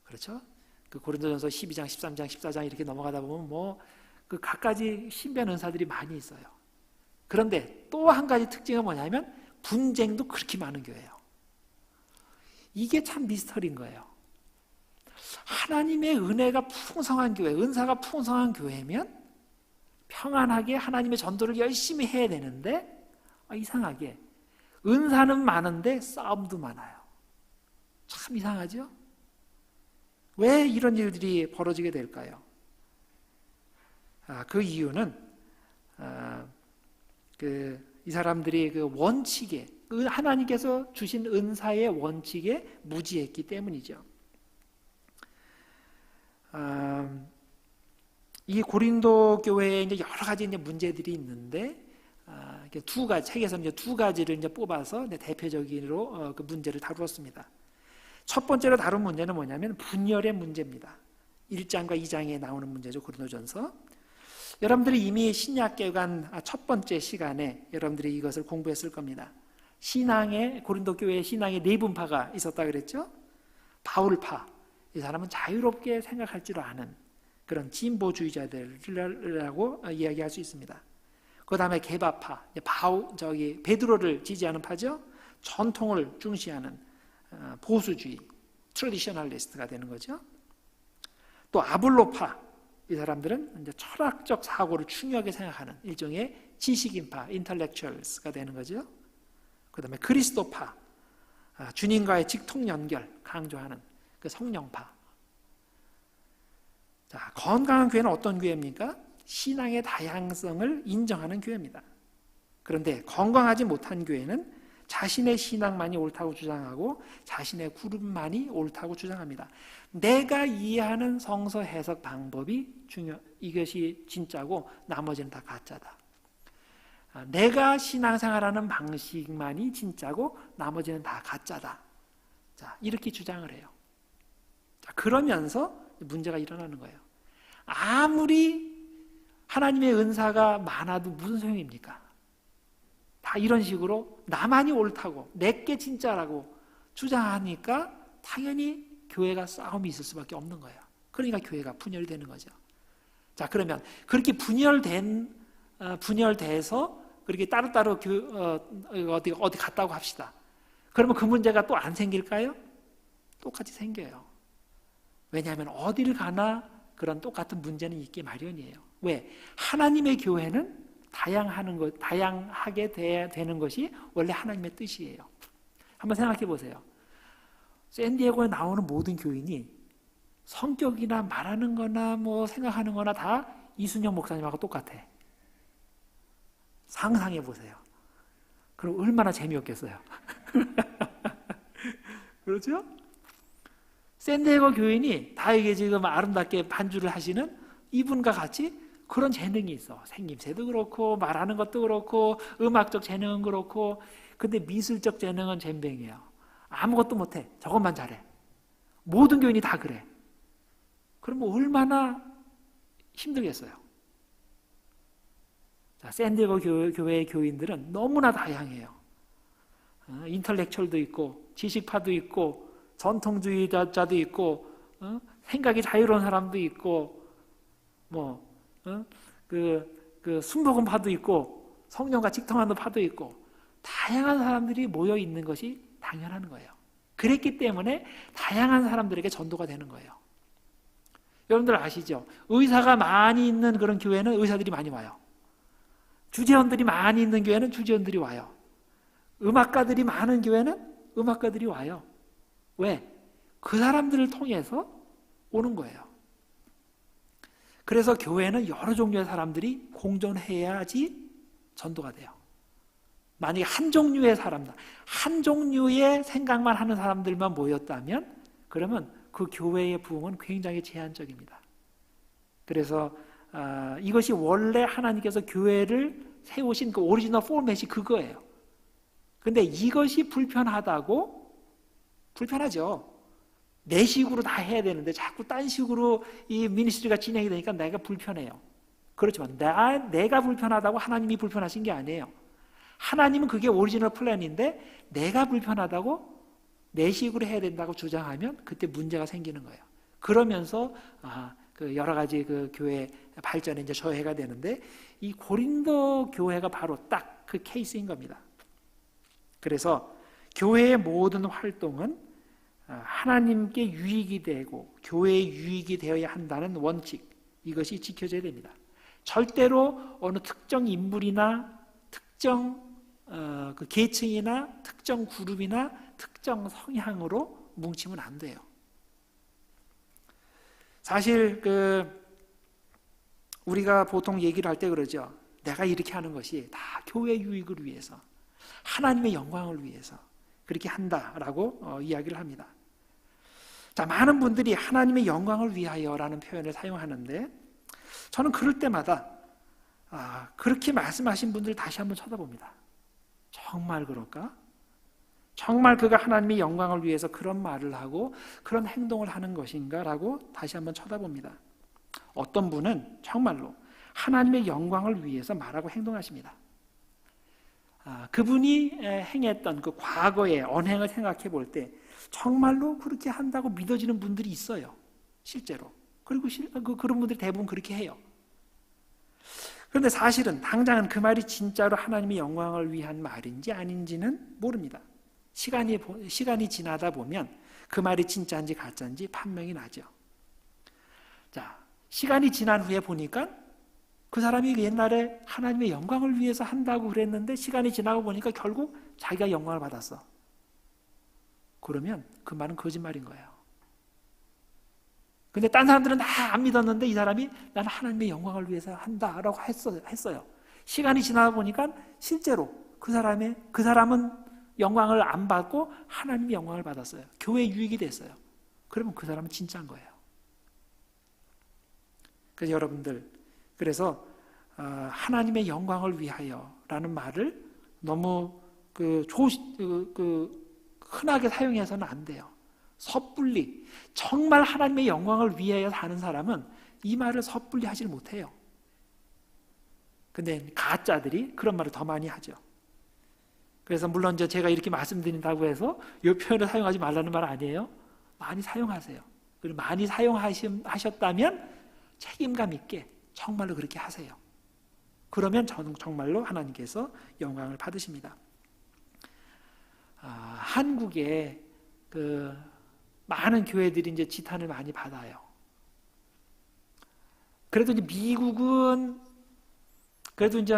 그렇죠? 그 고린도전서 12장, 13장, 14장 이렇게 넘어가다 보면 뭐 그 각가지 신비한 은사들이 많이 있어요. 그런데 또 한 가지 특징은 뭐냐면 분쟁도 그렇게 많은 교회예요. 이게 참 미스터리인 거예요. 하나님의 은혜가 풍성한 교회, 은사가 풍성한 교회면 평안하게 하나님의 전도를 열심히 해야 되는데 이상하게 은사는 많은데 싸움도 많아요. 참 이상하죠? 왜 이런 일들이 벌어지게 될까요? 그 이유는 이 사람들이 그 원칙에 하나님께서 주신 은사의 원칙에 무지했기 때문이죠. 이 고린도 교회에 이제 여러 가지 이제 문제들이 있는데 두 가지 책에서 이제 두 가지를 이제 뽑아서 대표적으로 그 문제를 다루었습니다. 첫 번째로 다룬 문제는 뭐냐면 분열의 문제입니다. 1장과 2장에 나오는 문제죠. 고린도전서. 여러분들이 이미 신약개관 첫 번째 시간에 여러분들이 이것을 공부했을 겁니다. 고린도 교회의 신앙의 네 분파가 있었다 그랬죠. 바울파, 이 사람은 자유롭게 생각할 줄 아는 그런 진보주의자들이라고 이야기할 수 있습니다. 그 다음에 게바파, 베드로를 지지하는 파죠. 전통을 중시하는 보수주의, 트래디셔널리스트가 되는 거죠. 또 아볼로파, 이 사람들은 이제 철학적 사고를 중요하게 생각하는 일종의 지식인파, 인텔렉츄얼스가 되는 거죠. 그 다음에 그리스도파, 주님과의 직통 연결 강조하는 그 성령파. 자, 건강한 교회는 어떤 교회입니까? 신앙의 다양성을 인정하는 교회입니다. 그런데 건강하지 못한 교회는 자신의 신앙만이 옳다고 주장하고 자신의 그룹만이 옳다고 주장합니다. 내가 이해하는 성서 해석 방법이 이것이 진짜고 나머지는 다 가짜다. 내가 신앙생활하는 방식만이 진짜고 나머지는 다 가짜다. 자, 이렇게 주장을 해요. 자, 그러면서 문제가 일어나는 거예요. 아무리 하나님의 은사가 많아도 무슨 소용입니까? 다 이런 식으로 나만이 옳다고 내게 진짜라고 주장하니까 당연히 교회가 싸움이 있을 수밖에 없는 거예요. 그러니까 교회가 분열되는 거죠. 자, 그러면 그렇게 분열돼서 그렇게 따로따로 어디 갔다고 합시다. 그러면 그 문제가 또 안 생길까요? 똑같이 생겨요. 왜냐하면 어디를 가나 그런 똑같은 문제는 있기 마련이에요. 왜? 하나님의 교회는 다양하게 되는 것이 원래 하나님의 뜻이에요. 한번 생각해 보세요. 샌디에고에 나오는 모든 교인이 성격이나 말하는 거나 뭐 생각하는 거나 다 이순영 목사님하고 똑같아. 상상해 보세요. 그럼 얼마나 재미없겠어요. 그렇죠? 샌디에고 교인이 다에게 지금 아름답게 반주를 하시는 이분과 같이 그런 재능이 있어. 생김새도 그렇고 말하는 것도 그렇고 음악적 재능은 그렇고, 근데 미술적 재능은 젬병이에요. 아무것도 못해. 저것만 잘해. 모든 교인이 다 그래. 그럼 얼마나 힘들겠어요. 자, 샌디에고 교회의 교인들은 너무나 다양해요. 인텔렉츄얼도 있고 지식파도 있고 전통주의자도 있고 생각이 자유로운 사람도 있고 그 순복음파도 있고 성령과 직통하는 파도 있고 다양한 사람들이 모여 있는 것이 당연한 거예요. 그랬기 때문에 다양한 사람들에게 전도가 되는 거예요. 여러분들 아시죠? 의사가 많이 있는 그런 교회는 의사들이 많이 와요. 주재원들이 많이 있는 교회는 주재원들이 와요. 음악가들이 많은 교회는 음악가들이 와요. 왜? 그 사람들을 통해서 오는 거예요. 그래서 교회는 여러 종류의 사람들이 공존해야지 전도가 돼요. 만약에 한 종류의 사람들, 한 종류의 생각만 하는 사람들만 모였다면 그러면 그 교회의 부흥은 굉장히 제한적입니다. 그래서 이것이 원래 하나님께서 교회를 세우신 그 오리지널 포맷이 그거예요. 근데 이것이 불편하다고, 불편하죠. 내 식으로 다 해야 되는데 자꾸 딴 식으로 이 미니스트리가 진행이 되니까 내가 불편해요. 그렇지만 내가 불편하다고 하나님이 불편하신 게 아니에요. 하나님은 그게 오리지널 플랜인데 내가 불편하다고 내 식으로 해야 된다고 주장하면 그때 문제가 생기는 거예요. 그러면서 그 여러 가지 그 교회 발전에 이제 저해가 되는데 이 고린도 교회가 바로 딱 그 케이스인 겁니다. 그래서 교회의 모든 활동은 하나님께 유익이 되고 교회에 유익이 되어야 한다는 원칙, 이것이 지켜져야 됩니다. 절대로 어느 특정 인물이나 특정 그 계층이나 특정 그룹이나 특정 성향으로 뭉치면 안 돼요. 사실 우리가 보통 얘기를 할 때 그러죠. 내가 이렇게 하는 것이 다 교회 유익을 위해서, 하나님의 영광을 위해서 그렇게 한다라고 이야기를 합니다. 자, 많은 분들이 하나님의 영광을 위하여라는 표현을 사용하는데 저는 그럴 때마다 그렇게 말씀하신 분들 다시 한번 쳐다봅니다. 정말 그럴까? 정말 그가 하나님의 영광을 위해서 그런 말을 하고 그런 행동을 하는 것인가라고 다시 한번 쳐다봅니다. 어떤 분은 정말로 하나님의 영광을 위해서 말하고 행동하십니다. 그분이 행했던 그 과거의 언행을 생각해 볼 때 정말로 그렇게 한다고 믿어지는 분들이 있어요. 실제로. 그리고 그런 분들이 대부분 그렇게 해요. 그런데 사실은 당장은 그 말이 진짜로 하나님의 영광을 위한 말인지 아닌지는 모릅니다. 시간이 지나다 보면 그 말이 진짜인지 가짜인지 판명이 나죠. 자, 시간이 지난 후에 보니까 그 사람이 옛날에 하나님의 영광을 위해서 한다고 그랬는데 시간이 지나고 보니까 결국 자기가 영광을 받았어. 그러면 그 말은 거짓말인 거예요. 근데 딴 사람들은 다 안 믿었는데 이 사람이 나는 하나님의 영광을 위해서 한다라고 했어요. 시간이 지나다 보니까 실제로 그 사람은 영광을 안 받고 하나님의 영광을 받았어요. 교회 유익이 됐어요. 그러면 그 사람은 진짜인 거예요. 그래서 여러분들, 그래서 하나님의 영광을 위하여라는 말을 너무 흔하게 사용해서는 안 돼요. 섣불리 정말 하나님의 영광을 위하여 사는 사람은 이 말을 섣불리 하질 못해요. 근데 가짜들이 그런 말을 더 많이 하죠. 그래서 물론 제가 이렇게 말씀드린다고 해서 이 표현을 사용하지 말라는 말 아니에요. 많이 사용하세요. 그리고 많이 사용하셨다면 책임감 있게 정말로 그렇게 하세요. 그러면 정말로 하나님께서 영광을 받으십니다. 한국에 많은 교회들이 이제 지탄을 많이 받아요. 그래도 이제 미국은 그래도 이제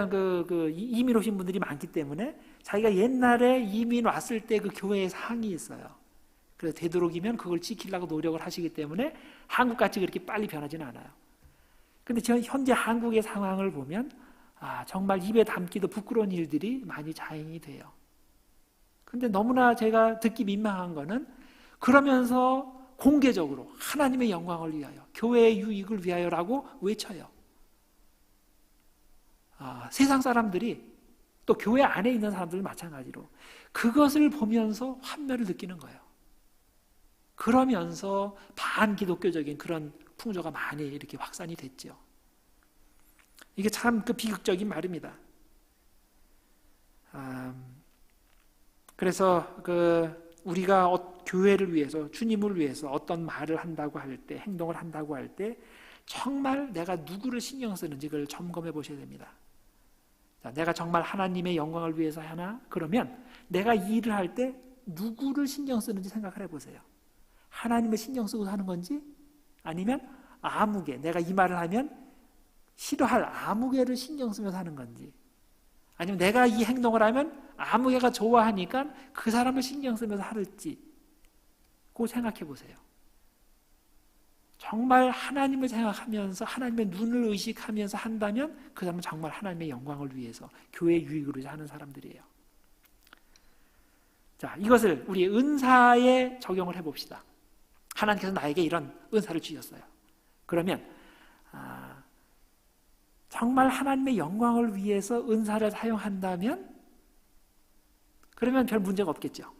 이민 오신 분들이 많기 때문에 자기가 옛날에 이민 왔을 때 그 교회에 상이 있어요. 그래서 되도록이면 그걸 지키려고 노력을 하시기 때문에 한국같이 그렇게 빨리 변하지는 않아요. 근데 현재 한국의 상황을 보면 정말 입에 담기도 부끄러운 일들이 많이 자행이 돼요. 근데 너무나 제가 듣기 민망한 거는 그러면서 공개적으로 하나님의 영광을 위하여, 교회의 유익을 위하여라고 외쳐요. 세상 사람들이 또 교회 안에 있는 사람들 마찬가지로 그것을 보면서 환멸을 느끼는 거예요. 그러면서 반기독교적인 그런 풍조가 많이 이렇게 확산이 됐죠. 이게 참 비극적인 말입니다. 그래서 우리가 교회를 위해서, 주님을 위해서 어떤 말을 한다고 할 때, 행동을 한다고 할 때 정말 내가 누구를 신경 쓰는지 그걸 점검해 보셔야 됩니다. 내가 정말 하나님의 영광을 위해서 하나? 그러면 내가 이 일을 할 때 누구를 신경 쓰는지 생각을 해보세요. 하나님을 신경 쓰고 사는 건지, 아니면 아무개, 내가 이 말을 하면 싫어할 아무개를 신경 쓰면서 하는 건지, 아니면 내가 이 행동을 하면 아무개가 좋아하니까 그 사람을 신경 쓰면서 할지, 그거 생각해 보세요. 정말 하나님을 생각하면서 하나님의 눈을 의식하면서 한다면 그 사람은 정말 하나님의 영광을 위해서 교회의 유익을 위해서 하는 사람들이에요. 자, 이것을 우리 은사에 적용을 해봅시다. 하나님께서 나에게 이런 은사를 주셨어요. 그러면 정말 하나님의 영광을 위해서 은사를 사용한다면 그러면 별 문제가 없겠죠.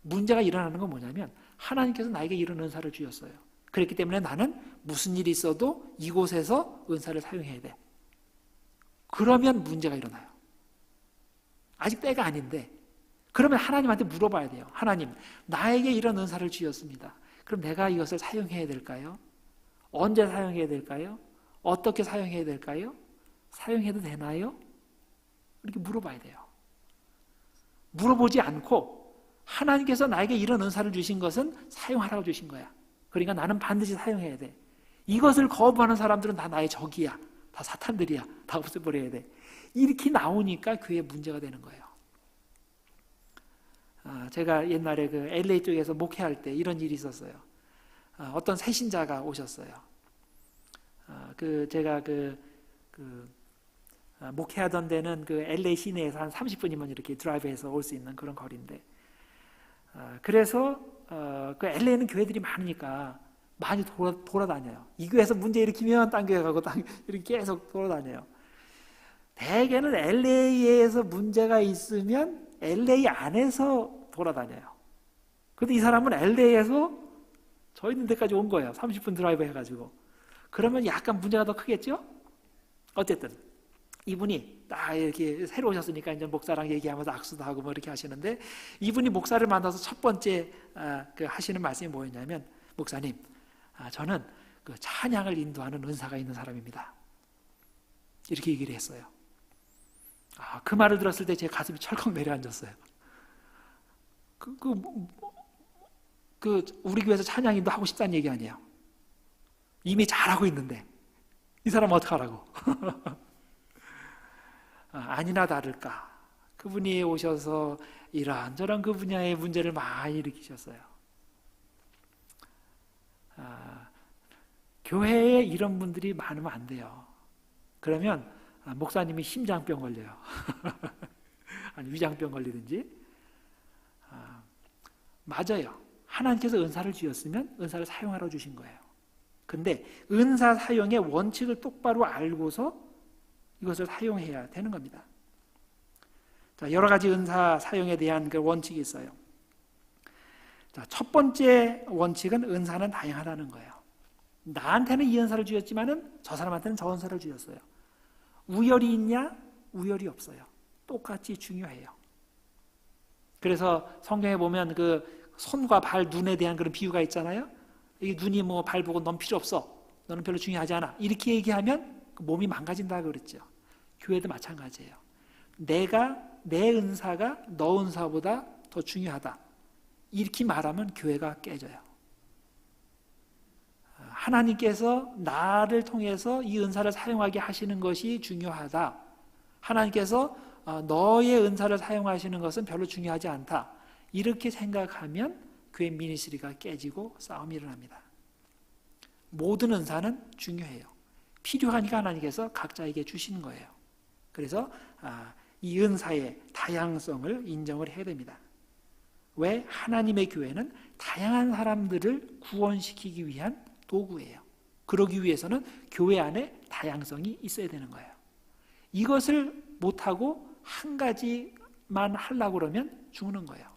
문제가 일어나는 건 뭐냐면 하나님께서 나에게 이런 은사를 주셨어요. 그렇기 때문에 나는 무슨 일이 있어도 이곳에서 은사를 사용해야 돼. 그러면 문제가 일어나요. 아직 때가 아닌데 그러면 하나님한테 물어봐야 돼요. 하나님, 나에게 이런 은사를 주셨습니다. 그럼 내가 이것을 사용해야 될까요? 언제 사용해야 될까요? 어떻게 사용해야 될까요? 사용해도 되나요? 이렇게 물어봐야 돼요. 물어보지 않고 하나님께서 나에게 이런 은사를 주신 것은 사용하라고 주신 거야. 그러니까 나는 반드시 사용해야 돼. 이것을 거부하는 사람들은 다 나의 적이야. 다 사탄들이야. 다 없애버려야 돼. 이렇게 나오니까 교회에 문제가 되는 거예요. 제가 옛날에 LA 쪽에서 목회할 때 이런 일이 있었어요. 어떤 새신자가 오셨어요. 제가 목회하던 데는 LA 시내에서 한 30분이면 이렇게 드라이브해서 올 수 있는 그런 거리인데, 그래서 LA는 교회들이 많으니까 많이 돌아다녀요. 이 교회에서 문제 일으키면 딴 교회 가고 이렇게 계속 돌아다녀요. 대개는 LA에서 문제가 있으면 LA 안에서 돌아다녀요. 근데 이 사람은 LA에서 저 있는 데까지 온 거예요. 30분 드라이브 해가지고. 그러면 약간 문제가 더 크겠죠? 어쨌든 이분이 딱 이렇게 새로 오셨으니까 이제 목사랑 얘기하면서 악수도 하고 뭐 이렇게 하시는데, 이분이 목사를 만나서 첫 번째 하시는 말씀이 뭐였냐면, 목사님, 저는 찬양을 인도하는 은사가 있는 사람입니다. 이렇게 얘기를 했어요. 그 말을 들었을 때 제 가슴이 철컥 내려앉았어요. 우리 교회에서 찬양 인도하고 싶다는 얘기 아니에요. 이미 잘하고 있는데 이 사람 어떡하라고. 아니나 다를까 그분이 오셔서 이런저런 그 분야의 문제를 많이 일으키셨어요. 교회에 이런 분들이 많으면 안 돼요. 그러면 목사님이 심장병 걸려요. 아니 위장병 걸리든지. 맞아요. 하나님께서 은사를 주셨으면 은사를 사용하러 주신 거예요. 근데 은사 사용의 원칙을 똑바로 알고서 이것을 사용해야 되는 겁니다. 자, 여러 가지 은사 사용에 대한 그 원칙이 있어요. 자, 첫 번째 원칙은 은사는 다양하다는 거예요. 나한테는 이 은사를 주셨지만은 저 사람한테는 저 은사를 주셨어요. 우열이 있냐? 우열이 없어요. 똑같이 중요해요. 그래서 성경에 보면 그 손과 발, 눈에 대한 그런 비유가 있잖아요. 이 눈이 뭐 발 보고 넌 필요 없어. 너는 별로 중요하지 않아. 이렇게 얘기하면 그 몸이 망가진다고 그랬죠. 교회도 마찬가지예요. 내 은사가 너 은사보다 더 중요하다. 이렇게 말하면 교회가 깨져요. 하나님께서 나를 통해서 이 은사를 사용하게 하시는 것이 중요하다. 하나님께서 너의 은사를 사용하시는 것은 별로 중요하지 않다. 이렇게 생각하면 교회 미니스트리가 깨지고 싸움이 일어납니다. 모든 은사는 중요해요. 필요하니까 하나님께서 각자에게 주시는 거예요. 그래서 이 은사의 다양성을 인정을 해야 됩니다. 왜? 하나님의 교회는 다양한 사람들을 구원시키기 위한 도구예요. 그러기 위해서는 교회 안에 다양성이 있어야 되는 거예요. 이것을 못하고 한 가지만 하려고 그러면 죽는 거예요.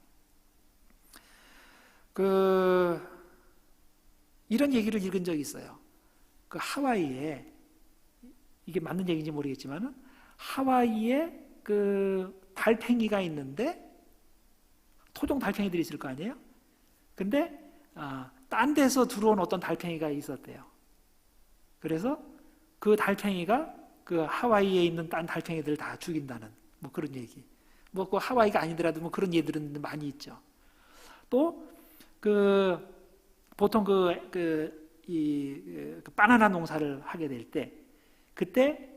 이런 얘기를 읽은 적이 있어요. 그 하와이에, 이게 맞는 얘기인지 모르겠지만, 하와이에 그 달팽이가 있는데, 토종 달팽이들이 있을 거 아니에요? 근데, 딴 데서 들어온 어떤 달팽이가 있었대요. 그래서 그 달팽이가 그 하와이에 있는 딴 달팽이들을 다 죽인다는 뭐 그런 얘기. 뭐 그 하와이가 아니더라도 뭐 그런 얘기들은 많이 있죠. 또 보통 그 바나나 농사를 하게 될 때 그때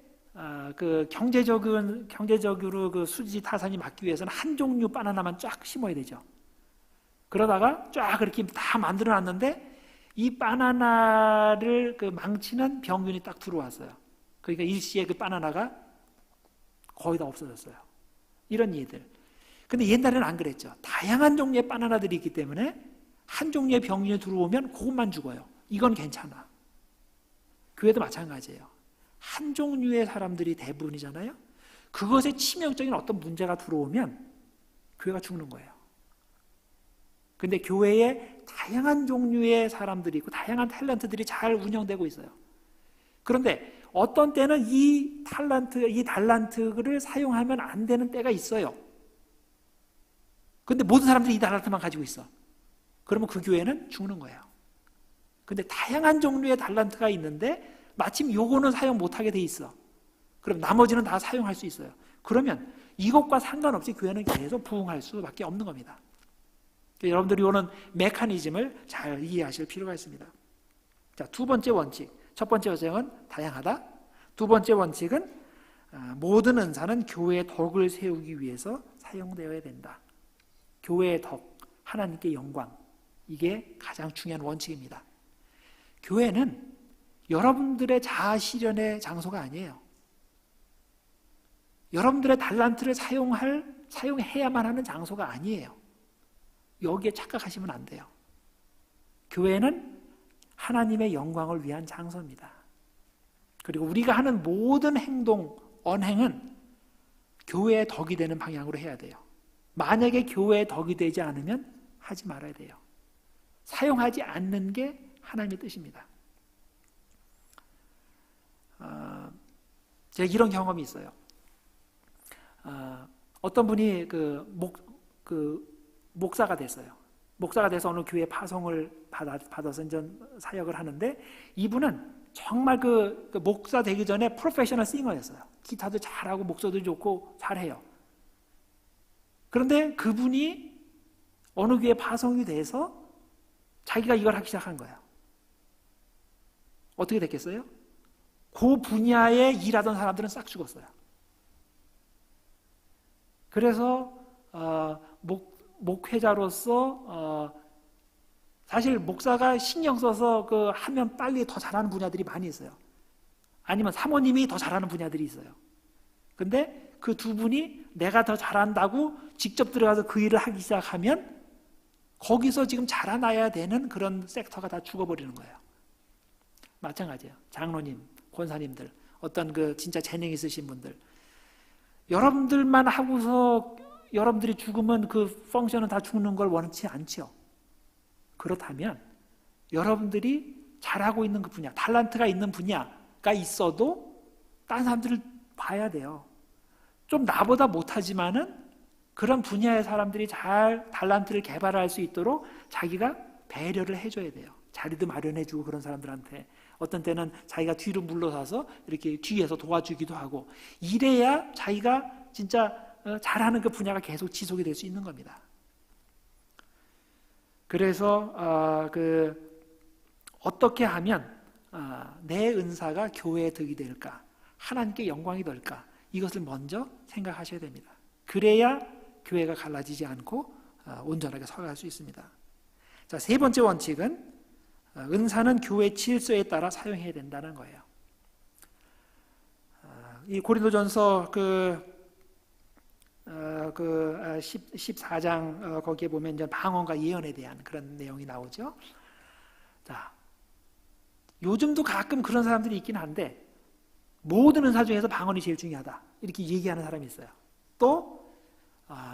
그 경제적으로 그 수지 타산이 막기 위해서는 한 종류 바나나만 쫙 심어야 되죠. 그러다가 쫙 그렇게 다 만들어 놨는데 이 바나나를 그 망치는 병균이 딱 들어왔어요. 그러니까 일시에 그 바나나가 거의 다 없어졌어요. 이런 일들. 근데 옛날에는 안 그랬죠. 다양한 종류의 바나나들이 있기 때문에 한 종류의 병균이 들어오면 그것만 죽어요. 이건 괜찮아. 교회도 마찬가지예요. 한 종류의 사람들이 대부분이잖아요. 그것에 치명적인 어떤 문제가 들어오면 교회가 죽는 거예요. 근데 교회에 다양한 종류의 사람들이 있고 다양한 탤런트들이 잘 운영되고 있어요. 그런데 어떤 때는 이 달란트를 사용하면 안 되는 때가 있어요. 근데 모든 사람들이 이 달란트만 가지고 있어. 그러면 그 교회는 죽는 거예요. 근데 다양한 종류의 달란트가 있는데 마침 요거는 사용 못하게 돼 있어. 그럼 나머지는 다 사용할 수 있어요. 그러면 이것과 상관없이 교회는 계속 부흥할 수밖에 없는 겁니다. 여러분들이 이런 메커니즘을 잘 이해하실 필요가 있습니다. 자, 두 번째 원칙. 첫 번째 원칙은 다양하다. 두 번째 원칙은 모든 은사는 교회의 덕을 세우기 위해서 사용되어야 된다. 교회의 덕, 하나님께 영광. 이게 가장 중요한 원칙입니다. 교회는 여러분들의 자아 실현의 장소가 아니에요. 여러분들의 달란트를 사용해야만 하는 장소가 아니에요. 여기에 착각하시면 안 돼요. 교회는 하나님의 영광을 위한 장소입니다. 그리고 우리가 하는 모든 행동, 언행은 교회의 덕이 되는 방향으로 해야 돼요. 만약에 교회의 덕이 되지 않으면 하지 말아야 돼요. 사용하지 않는 게 하나님의 뜻입니다. 제가 이런 경험이 있어요. 어떤 분이 목사가 됐어요. 목사가 돼서 어느 교회 파송을 받아서 이제 사역을 하는데 이분은 정말 그 목사 되기 전에 프로페셔널 싱어였어요. 기타도 잘하고 목소리도 좋고 잘해요. 그런데 그분이 어느 교회 파송이 돼서 자기가 이걸 하기 시작한 거예요. 어떻게 됐겠어요? 그 분야에 일하던 사람들은 싹 죽었어요. 그래서 목회자로서 사실 목사가 신경 써서 하면 빨리 더 잘하는 분야들이 많이 있어요. 아니면 사모님이 더 잘하는 분야들이 있어요. 근데 그 두 분이 내가 더 잘한다고 직접 들어가서 그 일을 하기 시작하면 거기서 지금 자라나야 되는 그런 섹터가 다 죽어버리는 거예요. 마찬가지예요. 장로님, 권사님들 어떤 그 진짜 재능 있으신 분들, 여러분들만 하고서 여러분들이 죽으면 그 펑션은 다 죽는 걸 원치 않죠. 그렇다면 여러분들이 잘하고 있는 그 분야, 탤런트가 있는 분야가 있어도 다른 사람들을 봐야 돼요. 좀 나보다 못하지만은 그런 분야의 사람들이 잘 탤런트를 개발할 수 있도록 자기가 배려를 해줘야 돼요. 자리도 마련해주고 그런 사람들한테 어떤 때는 자기가 뒤로 물러서서 이렇게 뒤에서 도와주기도 하고, 이래야 자기가 진짜 잘하는 그 분야가 계속 지속이 될 수 있는 겁니다. 그래서 어떻게 하면 내 은사가 교회에 득이 될까, 하나님께 영광이 될까, 이것을 먼저 생각하셔야 됩니다. 그래야 교회가 갈라지지 않고 온전하게 서갈 수 있습니다. 자, 세 번째 원칙은 은사는 교회 질서에 따라 사용해야 된다는 거예요. 이 고린도전서 14장 거기에 보면 이제 방언과 예언에 대한 그런 내용이 나오죠. 자, 요즘도 가끔 그런 사람들이 있긴 한데 모든 은사 중에서 방언이 제일 중요하다 이렇게 얘기하는 사람이 있어요. 또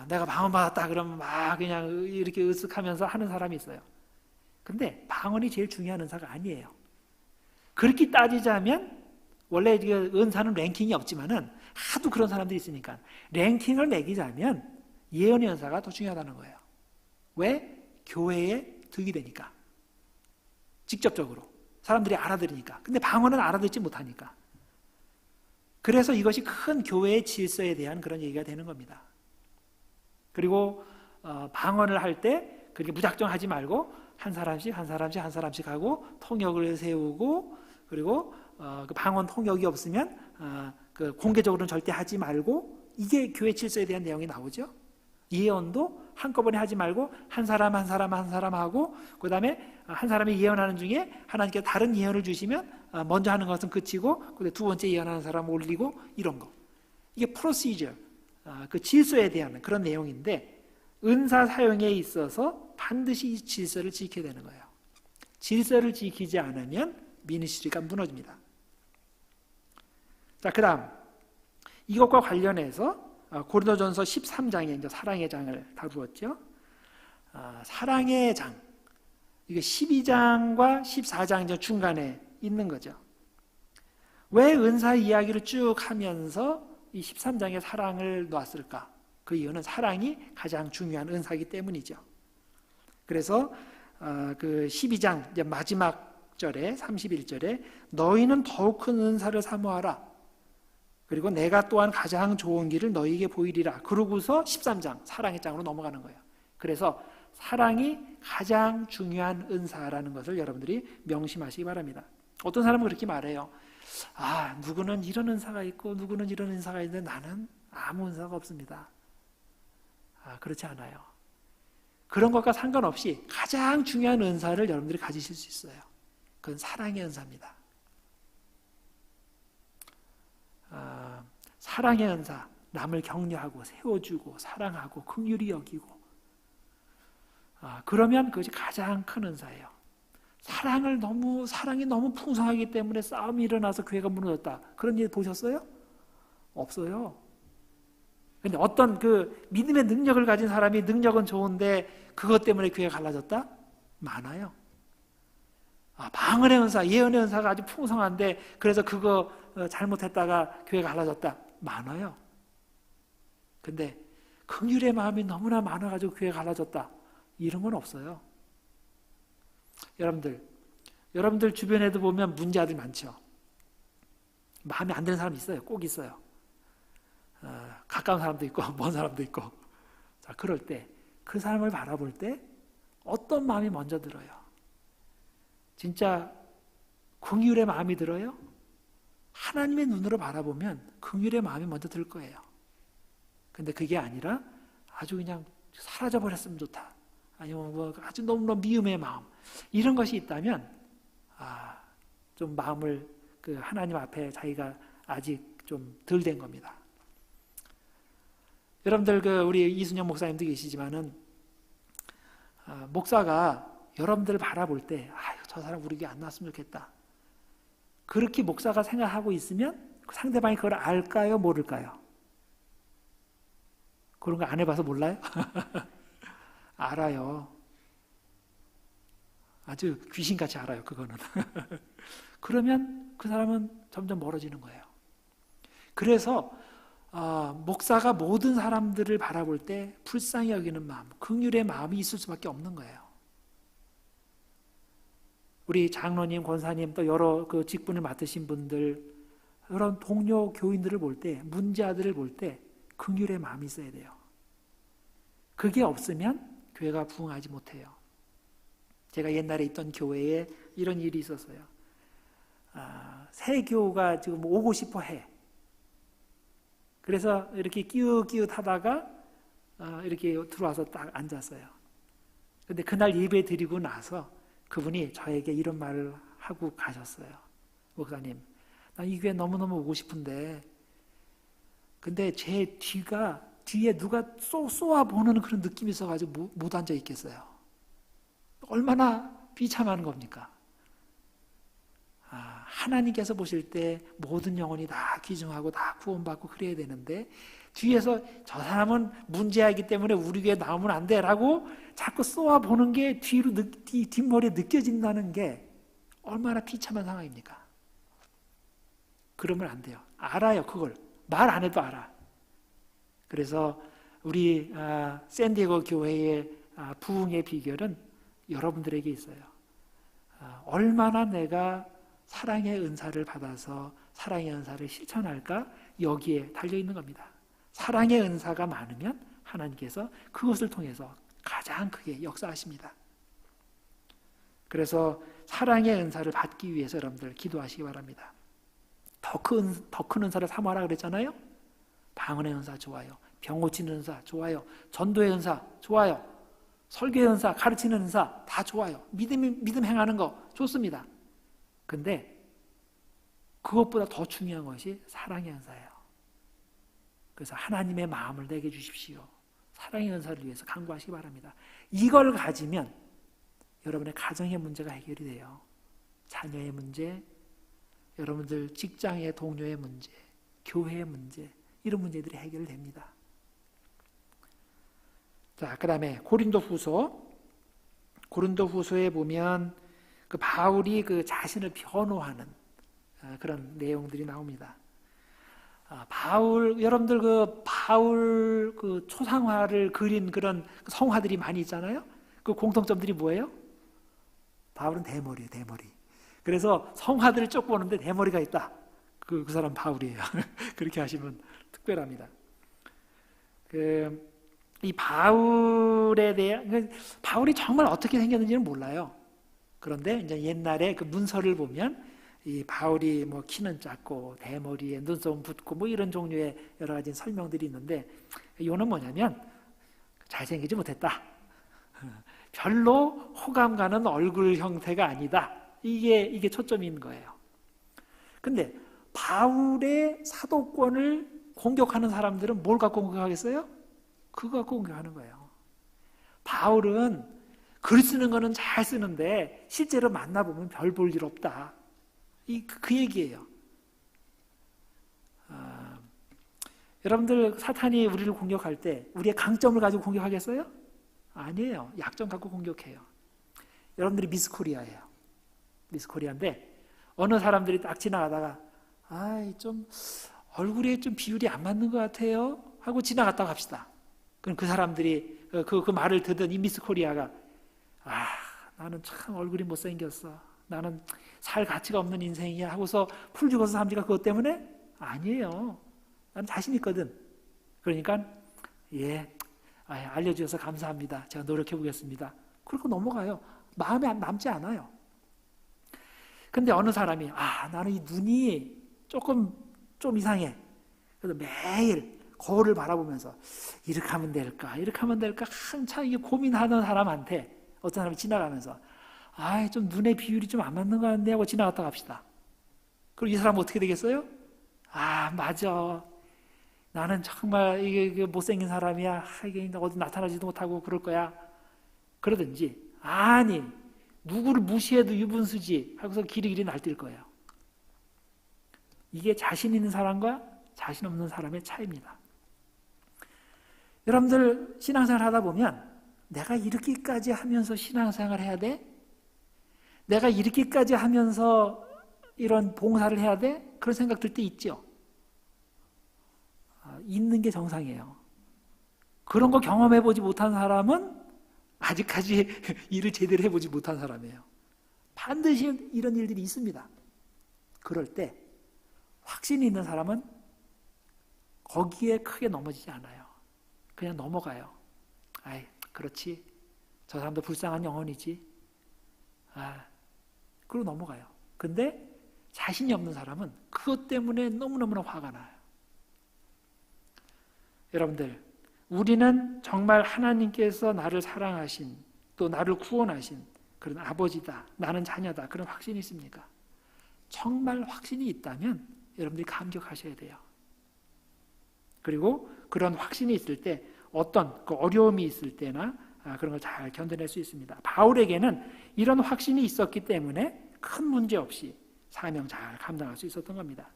내가 방언 받았다 그러면 막 그냥 이렇게 으쓱하면서 하는 사람이 있어요. 근데 방언이 제일 중요한 은사가 아니에요. 그렇게 따지자면 원래 은사는 랭킹이 없지만은 하도 그런 사람들이 있으니까 랭킹을 매기자면 예언의 은사가 더 중요하다는 거예요. 왜? 교회에 득이 되니까. 직접적으로 사람들이 알아들으니까. 근데 방언은 알아듣지 못하니까. 그래서 이것이 큰 교회의 질서에 대한 그런 얘기가 되는 겁니다. 그리고 방언을 할 때 그렇게 무작정 하지 말고 한 사람씩 하고 통역을 세우고, 그리고 그 방언 통역이 없으면 그 공개적으로는 절대 하지 말고, 이게 교회 질서에 대한 내용이 나오죠. 예언도 한꺼번에 하지 말고 한 사람 하고, 그 다음에 한 사람이 예언하는 중에 하나님께 다른 예언을 주시면 먼저 하는 것은 그치고 두 번째 예언하는 사람 올리고, 이런 거. 이게 프로시저, 그 질서에 대한 그런 내용인데, 은사 사용에 있어서 반드시 이 질서를 지켜야 되는 거예요. 질서를 지키지 않으면 미니스트리가 무너집니다. 자, 그 다음 이것과 관련해서 고린도전서 13장에 이제 사랑의 장을 다루었죠. 사랑의 장, 이게 12장과 14장 이제 중간에 있는 거죠. 왜 은사 이야기를 쭉 하면서 이 13장에 사랑을 놨을까? 그 이유는 사랑이 가장 중요한 은사이기 때문이죠. 그래서 그 12장 이제 마지막 절에 31절에 너희는 더욱 큰 은사를 사모하라. 그리고 내가 또한 가장 좋은 길을 너희에게 보이리라. 그러고서 13장 사랑의 장으로 넘어가는 거예요. 그래서 사랑이 가장 중요한 은사라는 것을 여러분들이 명심하시기 바랍니다. 어떤 사람은 그렇게 말해요. 누구는 이런 은사가 있고 누구는 이런 은사가 있는데 나는 아무 은사가 없습니다. 그렇지 않아요. 그런 것과 상관없이 가장 중요한 은사를 여러분들이 가지실 수 있어요. 그건 사랑의 은사입니다. 사랑의 은사, 남을 격려하고 세워주고 사랑하고 긍휼히 여기고, 그러면 그것이 가장 큰 은사예요. 사랑이 너무 풍성하기 때문에 싸움이 일어나서 교회가 무너졌다, 그런 일 보셨어요? 없어요. 근데 어떤 그 믿음의 능력을 가진 사람이 능력은 좋은데 그것 때문에 교회가 갈라졌다? 많아요. 방언의 은사, 예언의 은사가 아주 풍성한데 그래서 그거 잘못했다가 교회가 갈라졌다? 많아요. 근데 긍휼의 마음이 너무나 많아가지고 교회가 갈라졌다? 이런 건 없어요. 여러분들 주변에도 보면 문제아들 많죠. 마음에 안 드는 사람 있어요. 꼭 있어요. 가까운 사람도 있고 먼 사람도 있고. 자, 그럴 때 그 사람을 바라볼 때 어떤 마음이 먼저 들어요? 진짜 긍휼의 마음이 들어요? 하나님의 눈으로 바라보면 긍휼의 마음이 먼저 들 거예요. 근데 그게 아니라 아주 그냥 사라져버렸으면 좋다, 아니면 뭐 아주 너무너무 미움의 마음, 이런 것이 있다면 좀 마음을 그 하나님 앞에 자기가 아직 좀 덜 된 겁니다. 여러분들 우리 이순영 목사님도 계시지만은 목사가 여러분들을 바라볼 때 저 사람 우리 교회 안 나왔으면 좋겠다, 그렇게 목사가 생각하고 있으면 상대방이 그걸 알까요? 모를까요? 그런 거 안 해봐서 몰라요? 알아요. 아주 귀신같이 알아요, 그거는. 그러면 그 사람은 점점 멀어지는 거예요. 그래서 목사가 모든 사람들을 바라볼 때 불쌍히 여기는 마음, 긍휼의 마음이 있을 수밖에 없는 거예요. 우리 장로님, 권사님, 또 여러 그 직분을 맡으신 분들, 여러 동료 교인들을 볼 때, 문제아들을 볼 때 긍휼의 마음이 있어야 돼요. 그게 없으면 교회가 부흥하지 못해요. 제가 옛날에 있던 교회에 이런 일이 있었어요. 새 교우가 지금 오고 싶어 해. 그래서 이렇게 끼웃끼웃하다가 이렇게 들어와서 딱 앉았어요. 근데 그날 예배 드리고 나서 그분이 저에게 이런 말을 하고 가셨어요. 목사님, 나 이 교회 너무너무 오고 싶은데 근데 제 뒤에 누가 쏘아보는 그런 느낌이 있어가지고 못 앉아 있겠어요. 얼마나 비참한 겁니까? 하나님께서 보실 때 모든 영혼이 다 귀중하고 다 구원받고 그래야 되는데 뒤에서 저 사람은 문제이기 때문에 우리 교회 나오면 안 돼라고 자꾸 쏘아보는 게 뒷머리에 느껴진다는 게 얼마나 비참한 상황입니까? 그러면 안 돼요. 알아요, 그걸. 말 안 해도 알아. 그래서 우리 샌디에고 교회의 부흥의 비결은 여러분들에게 있어요. 얼마나 내가 사랑의 은사를 받아서 사랑의 은사를 실천할까? 여기에 달려있는 겁니다. 사랑의 은사가 많으면 하나님께서 그것을 통해서 가장 크게 역사하십니다. 그래서 사랑의 은사를 받기 위해서 여러분들 기도하시기 바랍니다. 더 큰 은사를 사모하라 그랬잖아요. 방언의 은사 좋아요. 병 고치는 은사 좋아요. 전도의 은사 좋아요. 설교의 은사, 가르치는 은사 다 좋아요. 믿음 행하는 거 좋습니다. 근데 그것보다 더 중요한 것이 사랑의 은사예요. 그래서 하나님의 마음을 내게 주십시오. 사랑의 은사를 위해서 간구하시기 바랍니다. 이걸 가지면 여러분의 가정의 문제가 해결이 돼요. 자녀의 문제, 여러분들 직장의 동료의 문제, 교회의 문제, 이런 문제들이 해결됩니다. 자, 그 다음에 고린도후서에 보면 그 바울이 그 자신을 변호하는 그런 내용들이 나옵니다. 여러분들 그 바울 그 초상화를 그린 그런 성화들이 많이 있잖아요. 그 공통점들이 뭐예요? 바울은 대머리예요, 대머리. 그래서 성화들을 쭉 보는데 대머리가 있다. 그 사람 바울이에요. 그렇게 하시면 특별합니다. 이 바울에 대한 바울이 정말 어떻게 생겼는지는 몰라요. 그런데 이제 옛날에 그 문서를 보면 이 바울이 뭐 키는 작고 대머리에 눈썹은 붓고 뭐 이런 종류의 여러 가지 설명들이 있는데 이거는 뭐냐면 잘생기지 못했다. 별로 호감 가는 얼굴 형태가 아니다. 이게 초점인 거예요. 근데 바울의 사도권을 공격하는 사람들은 뭘 갖고 공격하겠어요? 그거 갖고 공격하는 거예요. 바울은 글 쓰는 거는 잘 쓰는데 실제로 만나보면 별 볼 일 없다. 그 얘기예요. 여러분들 사탄이 우리를 공격할 때 우리의 강점을 가지고 공격하겠어요? 아니에요. 약점 갖고 공격해요. 여러분들이 미스 코리아예요. 미스 코리아인데 어느 사람들이 딱 지나가다가 좀 얼굴에 좀 비율이 안 맞는 것 같아요 하고 지나갔다고 합시다. 그럼 그 사람들이 그 말을 듣던 이 미스 코리아가 나는 참 얼굴이 못생겼어. 나는 살 가치가 없는 인생이야 하고서 풀 죽어서 삼지가 그것 때문에? 아니에요. 나는 자신 있거든. 그러니까 알려주셔서 감사합니다. 제가 노력해 보겠습니다. 그러고 넘어가요. 마음에 남지 않아요. 근데 어느 사람이 나는 이 눈이 좀 이상해. 그래서 매일 거울을 바라보면서 이렇게 하면 될까 한참 이게 고민하는 사람한테 어떤 사람이 지나가면서 좀 눈의 비율이 좀 안 맞는 것 같네 하고 지나갔다 갑시다. 그럼 이 사람은 어떻게 되겠어요? 맞아. 나는 정말 이게 못생긴 사람이야. 이게 어디 나타나지도 못하고 그럴 거야. 그러든지 아니 누구를 무시해도 유분수지 하고서 길이 날뛸 거예요. 이게 자신 있는 사람과 자신 없는 사람의 차이입니다. 여러분들 신앙생활 하다 보면 내가 이렇게까지 하면서 신앙생활 해야 돼? 내가 이렇게까지 하면서 이런 봉사를 해야 돼? 그런 생각 들 때 있죠. 있는 게 정상이에요. 그런 거 경험해보지 못한 사람은 아직까지 일을 제대로 해보지 못한 사람이에요. 반드시 이런 일들이 있습니다. 그럴 때 확신이 있는 사람은 거기에 크게 넘어지지 않아요. 그냥 넘어가요. 아이, 그렇지. 저 사람도 불쌍한 영혼이지. 그러고 넘어가요. 근데 자신이 없는 사람은 그것 때문에 너무너무나 화가 나요. 여러분들, 우리는 정말 하나님께서 나를 사랑하신, 또 나를 구원하신 그런 아버지다, 나는 자녀다, 그런 확신이 있습니까? 정말 확신이 있다면 여러분들이 감격하셔야 돼요. 그리고 그런 확신이 있을 때 어떤 그 어려움이 있을 때나 그런 걸 잘 견뎌낼 수 있습니다. 바울에게는 이런 확신이 있었기 때문에 큰 문제 없이 사명 잘 감당할 수 있었던 겁니다.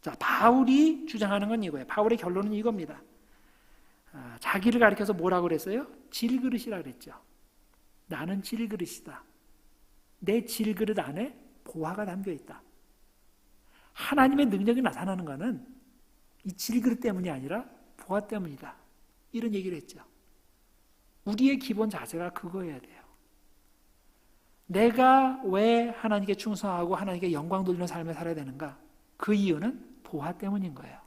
자, 바울이 주장하는 건 이거예요. 바울의 결론은 이겁니다. 자기를 가리켜서 뭐라고 그랬어요? 질그릇이라 그랬죠. 나는 질그릇이다. 내 질그릇 안에 보화가 담겨 있다. 하나님의 능력이 나타나는 것은 이 질그릇 때문이 아니라 보화 때문이다. 이런 얘기를 했죠. 우리의 기본 자세가 그거여야 돼요. 내가 왜 하나님께 충성하고 하나님께 영광 돌리는 삶을 살아야 되는가? 그 이유는 보화 때문인 거예요.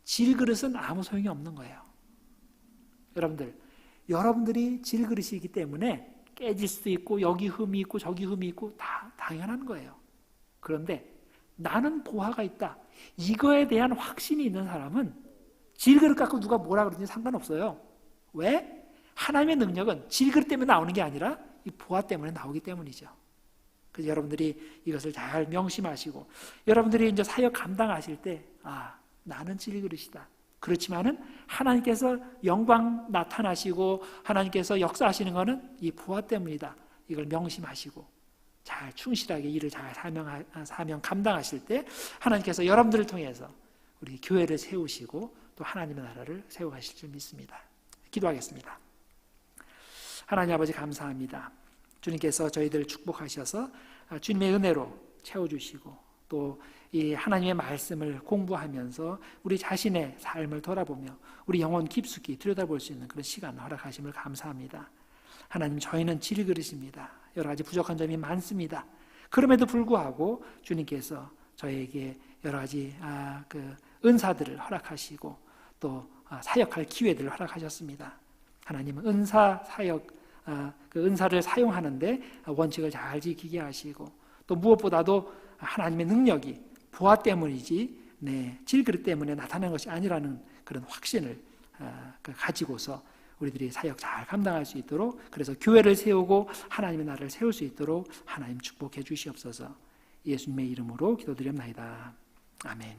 질그릇은 아무 소용이 없는 거예요. 여러분들이 질그릇이기 때문에 깨질 수도 있고 여기 흠이 있고 저기 흠이 있고 다 당연한 거예요. 그런데 나는 보화가 있다. 이거에 대한 확신이 있는 사람은 질그릇 갖고 누가 뭐라 그러든지 상관없어요. 왜? 하나님의 능력은 질그릇 때문에 나오는 게 아니라 이 보화 때문에 나오기 때문이죠. 그래서 여러분들이 이것을 잘 명심하시고 여러분들이 이제 사역 감당하실 때 나는 질그릇이다. 그렇지만은 하나님께서 영광 나타나시고 하나님께서 역사하시는 것은 이 보화 때문이다. 이걸 명심하시고 잘 충실하게 일을 잘 사명 감당하실 때 하나님께서 여러분들을 통해서 우리 교회를 세우시고 또 하나님의 나라를 세워가실 줄 믿습니다. 기도하겠습니다. 하나님 아버지 감사합니다. 주님께서 저희들 축복하셔서 주님의 은혜로 채워주시고 또 이 하나님의 말씀을 공부하면서 우리 자신의 삶을 돌아보며 우리 영혼 깊숙이 들여다볼 수 있는 그런 시간을 허락하심을 감사합니다. 하나님, 저희는 질그릇입니다. 여러 가지 부족한 점이 많습니다. 그럼에도 불구하고 주님께서 저에게 여러 가지 그 은사들을 허락하시고 또 사역할 기회들을 허락하셨습니다. 하나님은 은사 사역 그 은사를 사용하는데 원칙을 잘 지키게 하시고 또 무엇보다도 하나님의 능력이 보화 때문이지 질그릇 때문에 나타나는 것이 아니라는 그런 확신을 가지고서 우리들이 사역 잘 감당할 수 있도록, 그래서 교회를 세우고 하나님의 나라를 세울 수 있도록 하나님 축복해 주시옵소서. 예수님의 이름으로 기도드립니다. 아멘.